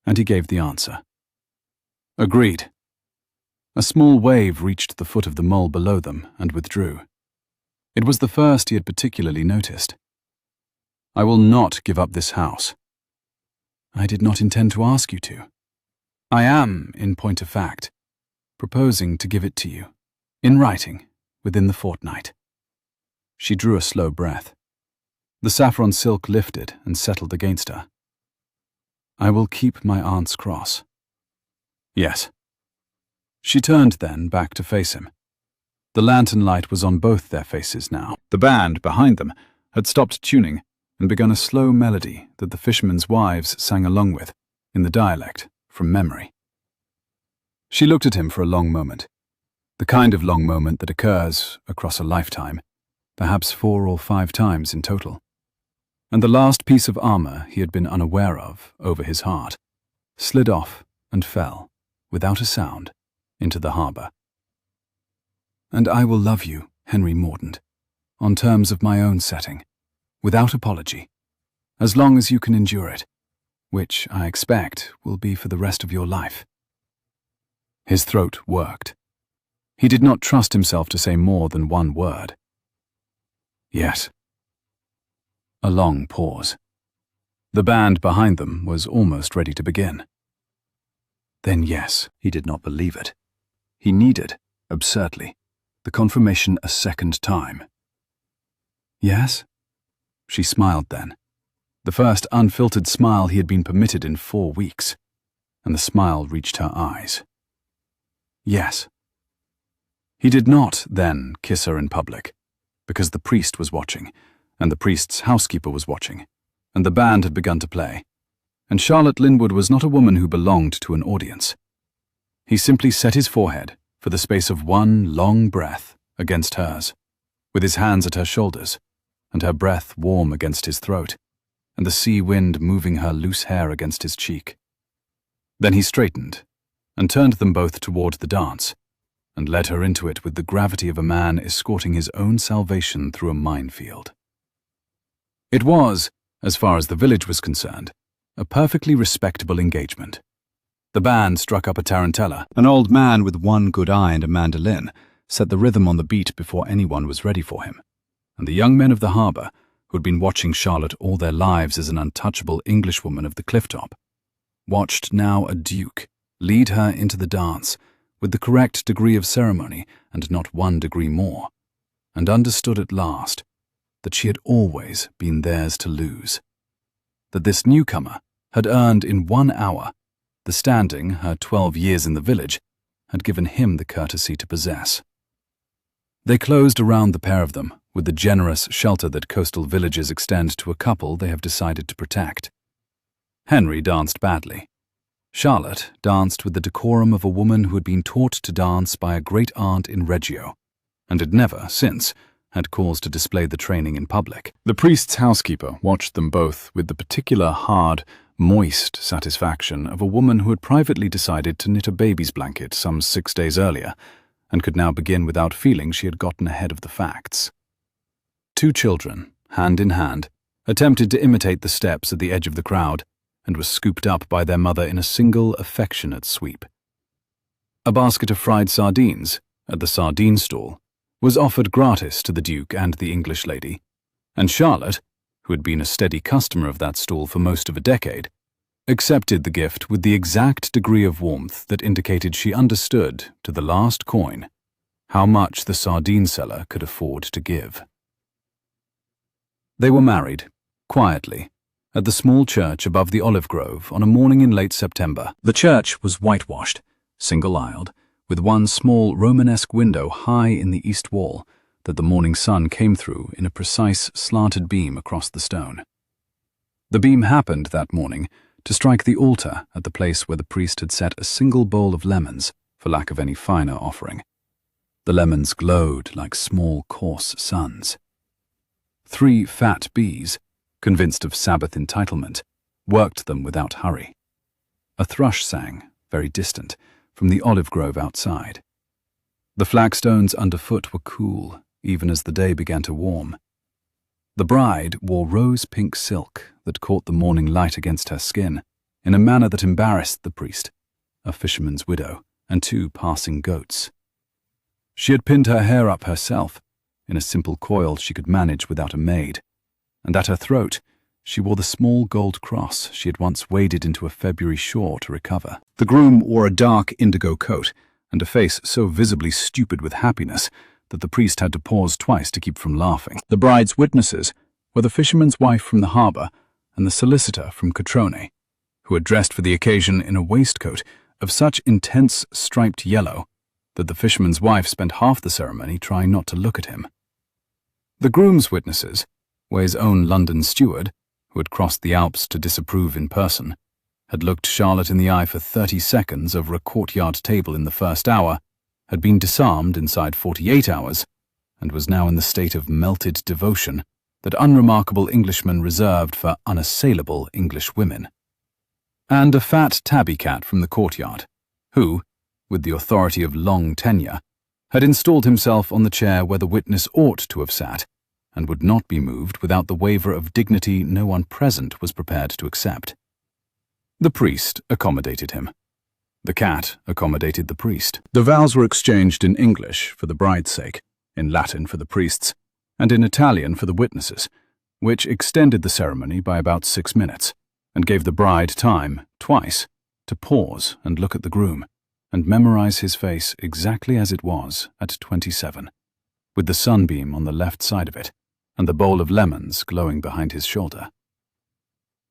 And he gave the answer. Agreed. A small wave reached the foot of the mole below them and withdrew. It was the first he had particularly noticed. "I will not give up this house." "I did not intend to ask you to. I am, in point of fact, proposing to give it to you, in writing, within the fortnight." She drew a slow breath. The saffron silk lifted and settled against her. "I will keep my aunt's cross." "Yes." She turned then back to face him. The lantern light was on both their faces now. The band, behind them, had stopped tuning and begun a slow melody that the fishermen's wives sang along with, in the dialect, from memory. She looked at him for a long moment, the kind of long moment that occurs across a lifetime, perhaps 4 or 5 times in total. And the last piece of armor he had been unaware of over his heart slid off and fell, without a sound, into the harbour. "And I will love you, Henry Mordaunt, on terms of my own setting, without apology, as long as you can endure it, which, I expect, will be for the rest of your life." His throat worked. He did not trust himself to say more than one word. "Yes." A long pause. The band behind them was almost ready to begin. Then yes, he did not believe it. He needed, absurdly, the confirmation a second time. "Yes?" She smiled then, the first unfiltered smile he had been permitted in 4 weeks, and the smile reached her eyes. "Yes." He did not, then, kiss her in public, because the priest was watching, and the priest's housekeeper was watching, and the band had begun to play, and Charlotte Linwood was not a woman who belonged to an audience. He simply set his forehead, for the space of one long breath, against hers, with his hands at her shoulders, and her breath warm against his throat, and the sea wind moving her loose hair against his cheek. Then he straightened, and turned them both toward the dance, and led her into it with the gravity of a man escorting his own salvation through a minefield. It was, as far as the village was concerned, a perfectly respectable engagement. The band struck up a tarantella. An old man with one good eye and a mandolin set the rhythm on the beat before anyone was ready for him, and the young men of the harbour, who had been watching Charlotte all their lives as an untouchable Englishwoman of the cliff-top, watched now a duke lead her into the dance with the correct degree of ceremony and not 1 degree more, and understood at last that she had always been theirs to lose, that this newcomer had earned in 1 hour the standing her 12 years in the village had given him the courtesy to possess. They closed around the pair of them with the generous shelter that coastal villages extend to a couple they have decided to protect. Henry danced badly. Charlotte danced with the decorum of a woman who had been taught to dance by a great-aunt in Reggio, and had never, since, had cause to display the training in public. The priest's housekeeper watched them both with the particular hard, moist satisfaction of a woman who had privately decided to knit a baby's blanket some 6 days earlier, and could now begin without feeling she had gotten ahead of the facts. 2 children, hand in hand, attempted to imitate the steps at the edge of the crowd, and were scooped up by their mother in a single affectionate sweep. A basket of fried sardines, at the sardine stall, was offered gratis to the Duke and the English lady, and Charlotte, who had been a steady customer of that stall for most of a decade, accepted the gift with the exact degree of warmth that indicated she understood, to the last coin, how much the sardine seller could afford to give. They were married, quietly, at the small church above the olive grove on a morning in late September. The church was whitewashed, single-aisled, with one small Romanesque window high in the east wall that the morning sun came through in a precise slanted beam across the stone. The beam happened that morning to strike the altar at the place where the priest had set a single bowl of lemons for lack of any finer offering. The lemons glowed like small, coarse suns. 3 fat bees, convinced of Sabbath entitlement, worked them without hurry. A thrush sang, very distant, from the olive grove outside. The flagstones underfoot were cool, even as the day began to warm. The bride wore rose-pink silk that caught the morning light against her skin in a manner that embarrassed the priest, a fisherman's widow, and 2 passing goats. She had pinned her hair up herself, in a simple coil she could manage without a maid, and at her throat she wore the small gold cross she had once waded into a February shore to recover. The groom wore a dark indigo coat and a face so visibly stupid with happiness that the priest had to pause twice to keep from laughing. The bride's witnesses were the fisherman's wife from the harbour and the solicitor from Catrone, who had dressed for the occasion in a waistcoat of such intense striped yellow that the fisherman's wife spent half the ceremony trying not to look at him. The groom's witnesses were his own London steward, who had crossed the Alps to disapprove in person, had looked Charlotte in the eye for 30 seconds over a courtyard table in the first hour, had been disarmed inside 48 hours, and was now in the state of melted devotion that unremarkable Englishmen reserved for unassailable English women. And a fat tabby cat from the courtyard, who, with the authority of long tenure, had installed himself on the chair where the witness ought to have sat, and would not be moved without the waiver of dignity no one present was prepared to accept. The priest accommodated him. The cat accommodated the priest. The vows were exchanged in English for the bride's sake, in Latin for the priest's, and in Italian for the witnesses, which extended the ceremony by about 6 minutes, and gave the bride time, twice, to pause and look at the groom, and memorize his face exactly as it was at 27, with the sunbeam on the left side of it, and the bowl of lemons glowing behind his shoulder.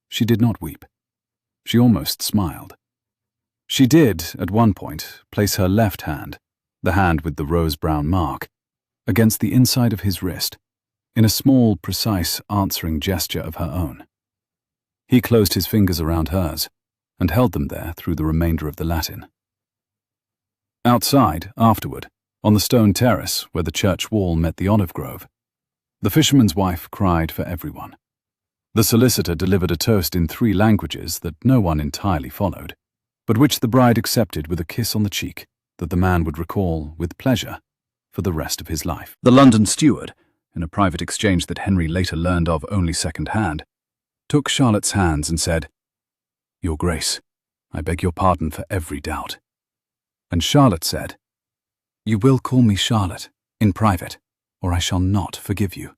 She did not weep. She almost smiled. She did, at one point, place her left hand, the hand with the rose-brown mark, against the inside of his wrist, in a small, precise, answering gesture of her own. He closed his fingers around hers, and held them there through the remainder of the Latin. Outside, afterward, on the stone terrace where the church wall met the olive grove, the fisherman's wife cried for everyone. The solicitor delivered a toast in 3 languages that no one entirely followed, but which the bride accepted with a kiss on the cheek that the man would recall with pleasure for the rest of his life. The London steward, in a private exchange that Henry later learned of only second-hand, took Charlotte's hands and said, "Your Grace, I beg your pardon for every doubt." And Charlotte said, "You will call me Charlotte, in private, or I shall not forgive you."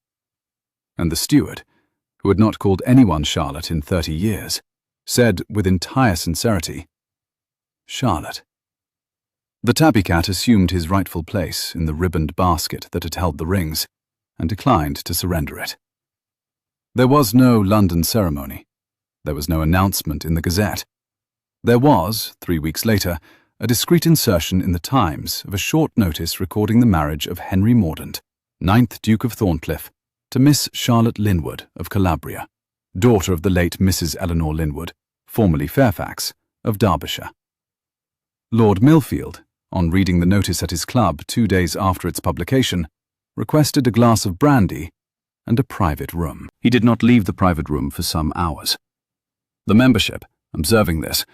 And the steward, who had not called anyone Charlotte in 30 years, said with entire sincerity, "Charlotte." The tabby cat assumed his rightful place in the ribboned basket that had held the rings, and declined to surrender it. There was no London ceremony. There was no announcement in the Gazette. There was, 3 weeks later, a discreet insertion in the Times of a short notice recording the marriage of Henry Mordaunt, 9th Duke of Thornecliff, to Miss Charlotte Linwood of Calabria, daughter of the late Mrs. Eleanor Linwood, formerly Fairfax, of Derbyshire. Lord Millfield, on reading the notice at his club 2 days after its publication, requested a glass of brandy and a private room. He did not leave the private room for some hours. The membership, observing this,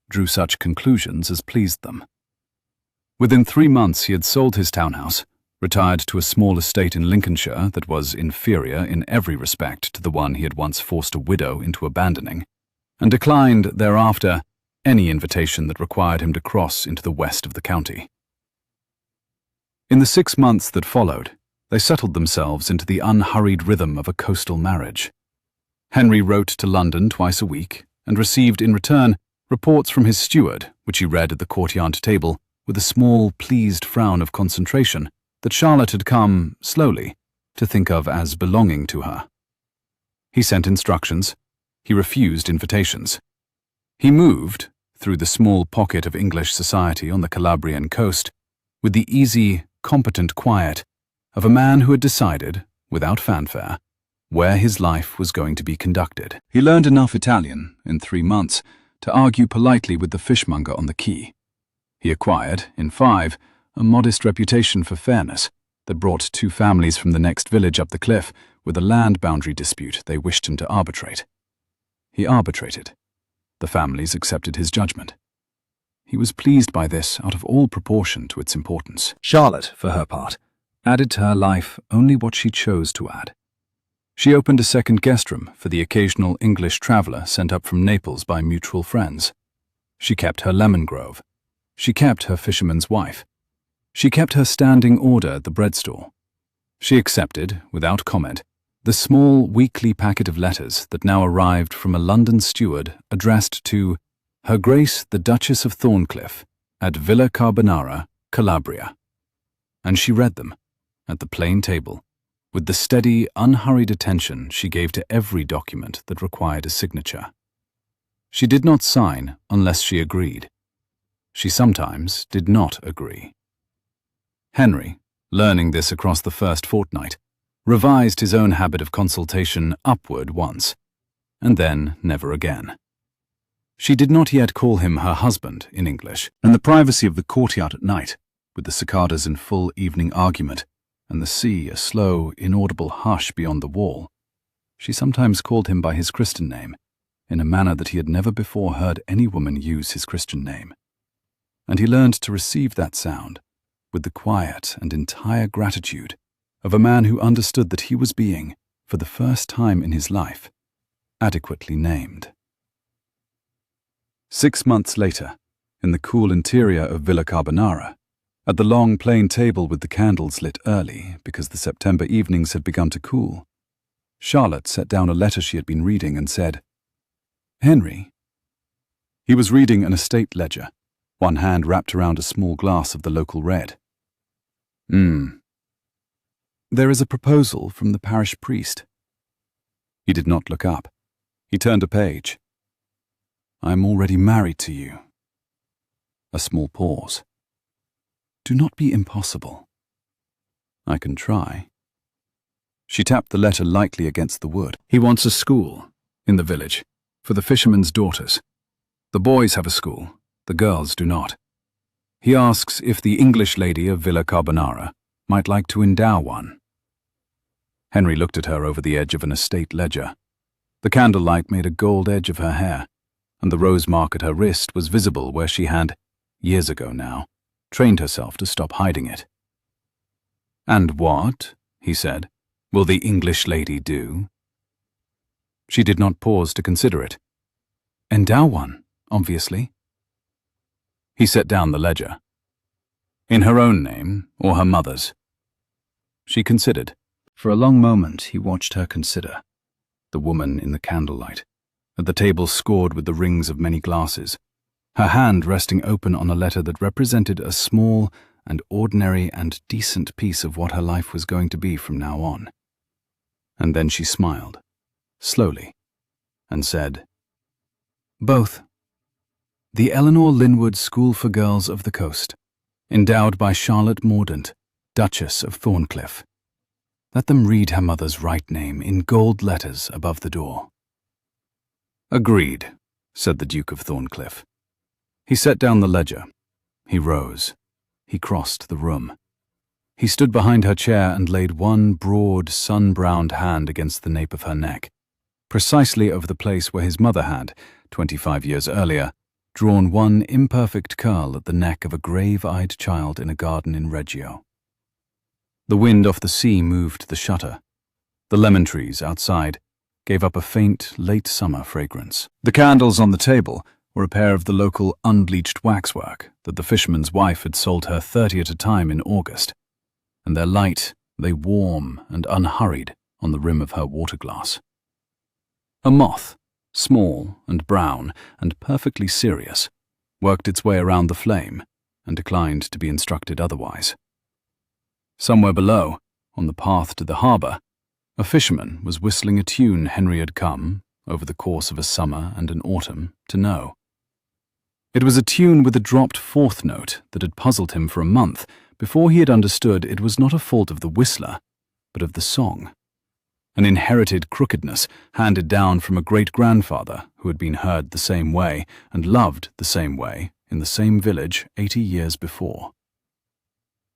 drew such conclusions as pleased them. Within 3 months he had sold his townhouse, retired to a small estate in Lincolnshire that was inferior in every respect to the one he had once forced a widow into abandoning, and declined thereafter any invitation that required him to cross into the west of the county. In the 6 months that followed, they settled themselves into the unhurried rhythm of a coastal marriage. Henry wrote to London twice a week and received in return reports from his steward, which he read at the courtyard table with a small, pleased frown of concentration that Charlotte had come, slowly, to think of as belonging to her. He sent instructions. He refused invitations. He moved, through the small pocket of English society on the Calabrian coast, with the easy, competent quiet of a man who had decided, without fanfare, where his life was going to be conducted. He learned enough Italian, in 3 months, to argue politely with the fishmonger on the quay. He acquired, in 5, a modest reputation for fairness that brought 2 families from the next village up the cliff with a land boundary dispute they wished him to arbitrate. He arbitrated. The families accepted his judgment. He was pleased by this out of all proportion to its importance. Charlotte, for her part, added to her life only what she chose to add. She opened a second guest room for the occasional English traveller sent up from Naples by mutual friends. She kept her lemon grove. She kept her fisherman's wife. She kept her standing order at the bread stall. She accepted, without comment, the small weekly packet of letters that now arrived from a London steward addressed to Her Grace the Duchess of Thornecliff at Villa Carbonara, Calabria. And she read them, at the plain table, with the steady, unhurried attention she gave to every document that required a signature. She did not sign unless she agreed. She sometimes did not agree. Henry, learning this across the first fortnight, revised his own habit of consultation upward once, and then never again. She did not yet call him her husband in English, and the privacy of the courtyard at night, with the cicadas in full evening argument, and the sea a slow, inaudible hush beyond the wall, she sometimes called him by his Christian name, in a manner that he had never before heard any woman use his Christian name. And he learned to receive that sound with the quiet and entire gratitude of a man who understood that he was being, for the first time in his life, adequately named. 6 months later, in the cool interior of Villa Carbonara, at the long plain table with the candles lit early because the September evenings had begun to cool, Charlotte set down a letter she had been reading and said, "Henry." He was reading an estate ledger, one hand wrapped around a small glass of the local red. There is a proposal from the parish priest." He did not look up. He turned a page. "I am already married to you." A small pause. "Do not be impossible." "I can try." She tapped the letter lightly against the wood. "He wants a school, in the village, for the fishermen's daughters. The boys have a school, the girls do not. He asks if the English lady of Villa Carbonara might like to endow one. Henry looked at her over the edge of an estate ledger. The candlelight made a gold edge of her hair, and the rose mark at her wrist was visible where she had, years ago now, trained herself to stop hiding it. "And what," he said, "will the English lady do?" She did not pause to consider it. "Endow one, obviously." He set down the ledger. "In her own name or her mother's?" She considered. For a long moment he watched her consider. The woman in the candlelight, at the table scored with the rings of many glasses, her hand resting open on a letter that represented a small and ordinary and decent piece of what her life was going to be from now on. And then she smiled, slowly, and said, "Both. The Eleanor Linwood School for Girls of the Coast, endowed by Charlotte Mordaunt, Duchess of Thornecliff. Let them read her mother's right name in gold letters above the door." "Agreed," said the Duke of Thornecliff. He set down the ledger. He rose. He crossed the room. He stood behind her chair and laid one broad, sun-browned hand against the nape of her neck, precisely over the place where his mother had, 25 years earlier, drawn one imperfect curl at the neck of a grave-eyed child in a garden in Reggio. The wind off the sea moved the shutter. The lemon trees outside gave up a faint, late summer fragrance. The candles on the table were a pair of the local unbleached waxwork that the fisherman's wife had sold her 30 at a time in August, and their light lay warm and unhurried on the rim of her water-glass. A moth, small and brown and perfectly serious, worked its way around the flame and declined to be instructed otherwise. Somewhere below, on the path to the harbour, a fisherman was whistling a tune Henry had come, over the course of a summer and an autumn, to know. It was a tune with a dropped fourth note that had puzzled him for a month before he had understood it was not a fault of the whistler, but of the song. An inherited crookedness handed down from a great-grandfather who had been heard the same way and loved the same way in the same village 80 years before.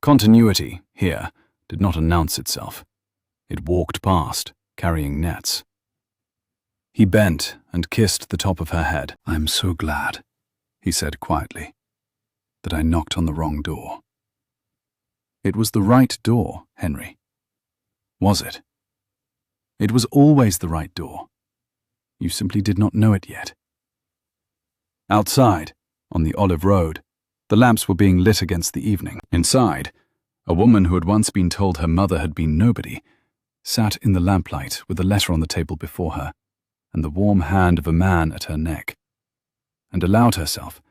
Continuity, here, did not announce itself. It walked past, carrying nets. He bent and kissed the top of her head. "I'm so glad," he said quietly, "that I knocked on the wrong door." It was the right door, Henry. Was it? It was always the right door. You simply did not know it yet. Outside, on the olive road, the lamps were being lit against the evening. Inside, a woman who had once been told her mother had been nobody sat in the lamplight with a letter on the table before her and the warm hand of a man at her neck, and allowed herself,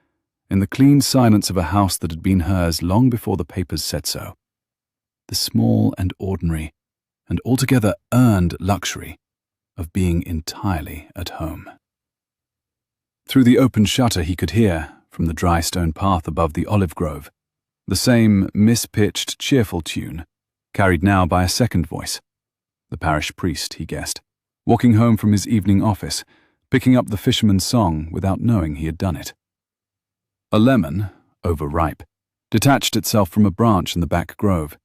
in the clean silence of a house that had been hers long before the papers said so, the small and ordinary and altogether earned luxury of being entirely at home. Through the open shutter he could hear, from the dry stone path above the olive grove, the same mispitched, cheerful tune, carried now by a second voice, the parish priest, he guessed, walking home from his evening office, picking up the fisherman's song without knowing he had done it. A lemon, overripe, detached itself from a branch in the back grove,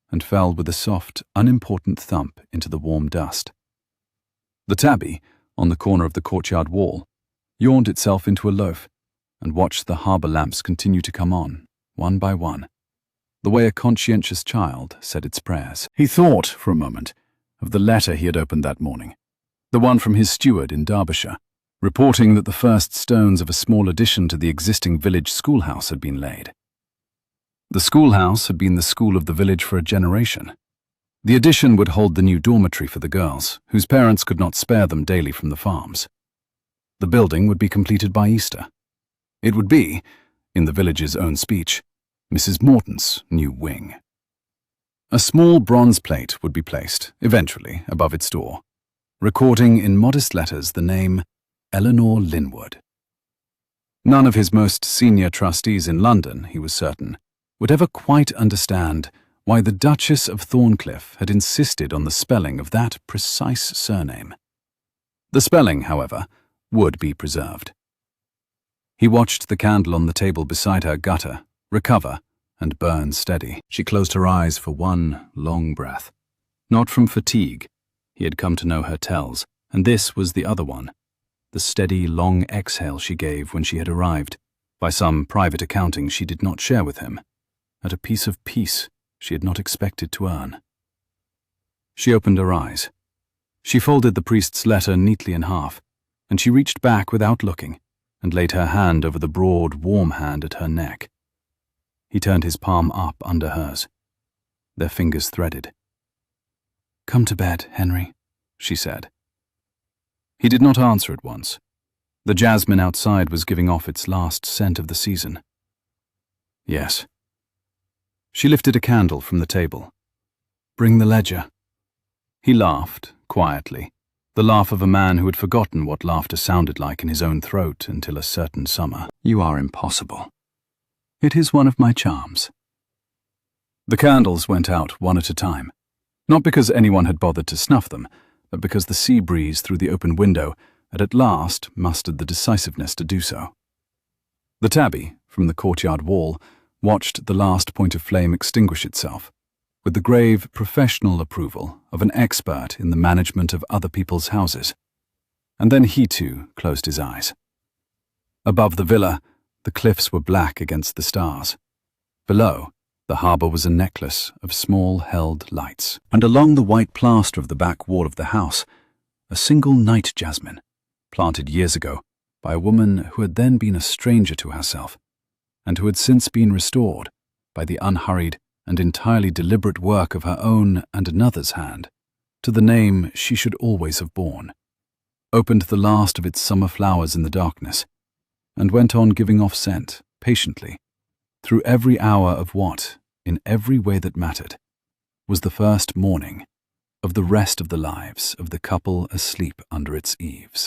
and fell with a soft, unimportant thump into the warm dust. The tabby, on the corner of the courtyard wall, yawned itself into a loaf, and watched the harbour lamps continue to come on, one by one, the way a conscientious child said its prayers. He thought, for a moment, of the letter he had opened that morning, the one from his steward in Derbyshire, reporting that the first stones of a small addition to the existing village schoolhouse had been laid. The schoolhouse had been the school of the village for a generation. The addition would hold the new dormitory for the girls, whose parents could not spare them daily from the farms. The building would be completed by Easter. It would be, in the village's own speech, Mrs. Morton's new wing. A small bronze plate would be placed, eventually, above its door, recording in modest letters the name Eleanor Linwood. None of his most senior trustees in London, he was certain, would ever quite understand why the Duchess of Thornecliff had insisted on the spelling of that precise surname. The spelling, however, would be preserved. He watched the candle on the table beside her gutter recover, and burn steady. She closed her eyes for one long breath. Not from fatigue. He had come to know her tells, and this was the other one. The steady, long exhale she gave when she had arrived, by some private accounting she did not share with him, at a piece of peace she had not expected to earn. She opened her eyes. She folded the priest's letter neatly in half, and she reached back without looking, and laid her hand over the broad, warm hand at her neck. He turned his palm up under hers. Their fingers threaded. "Come to bed, Henry," she said. He did not answer at once. The jasmine outside was giving off its last scent of the season. Yes. She lifted a candle from the table. "Bring the ledger." He laughed, quietly, the laugh of a man who had forgotten what laughter sounded like in his own throat until a certain summer. "You are impossible. It is one of my charms." The candles went out one at a time, not because anyone had bothered to snuff them, but because the sea breeze through the open window had at last mustered the decisiveness to do so. The tabby, from the courtyard wall, watched the last point of flame extinguish itself, with the grave professional approval of an expert in the management of other people's houses. And then he too closed his eyes. Above the villa, the cliffs were black against the stars. Below, the harbour was a necklace of small held lights. And along the white plaster of the back wall of the house, a single night jasmine, planted years ago by a woman who had then been a stranger to herself, and who had since been restored by the unhurried and entirely deliberate work of her own and another's hand, to the name she should always have borne, opened the last of its summer flowers in the darkness, and went on giving off scent, patiently, through every hour of what, in every way that mattered, was the first morning of the rest of the lives of the couple asleep under its eaves.